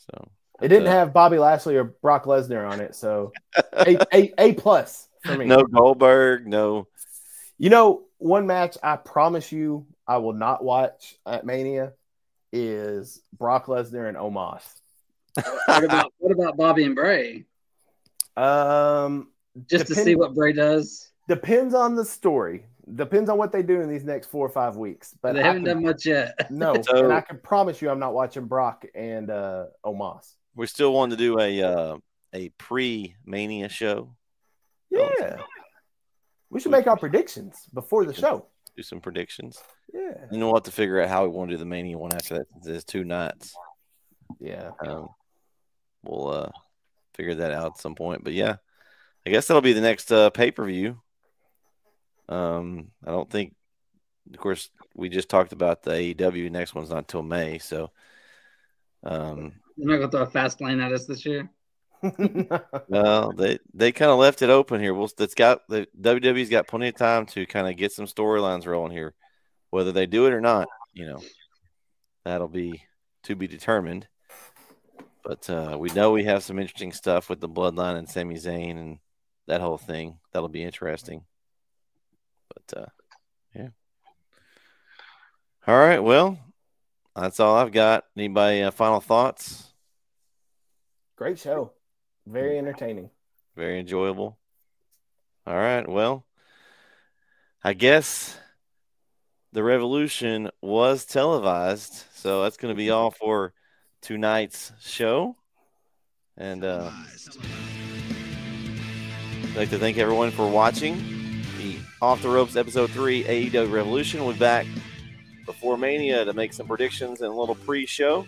So it didn't have Bobby Lashley or Brock Lesnar on it, so A plus for me. No Goldberg, no. One match I promise you I will not watch at Mania is Brock Lesnar and Omos. What about Bobby and Bray? Just to see what Bray does. Depends on the story. Depends on what they do in these next 4 or 5 weeks. But they haven't done much yet. No, and I can promise you I'm not watching Brock and Omos. We still want to do a pre-Mania show. Yeah. We should make our predictions before the show. Do some predictions. Yeah. And we'll have to figure out how we want to do the Mania one after that. There's 2 nights. Yeah. We'll figure that out at some point. But yeah, I guess that'll be the next pay-per-view. I don't think, of course, we just talked about the AEW. Next one's not until May, so. They're not going to throw a fast lane at us this year. Well, they kind of left it open here. The WWE's got plenty of time to kind of get some storylines rolling here, whether they do it or not. That'll be to be determined. But we know we have some interesting stuff with the Bloodline and Sami Zayn and that whole thing. That'll be interesting. But yeah. All right. Well, that's all I've got. Anybody final thoughts? Great show. Very entertaining. Very enjoyable. All right. Well, I guess the Revolution was televised, so that's going to be all for tonight's show. And I'd like to thank everyone for watching the Off the Ropes Episode 3 AEW Revolution. We'll be back before Mania to make some predictions and a little pre-show.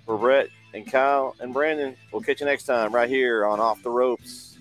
For Bret and Kyle and Brandon, we'll catch you next time right here on Off the Ropes.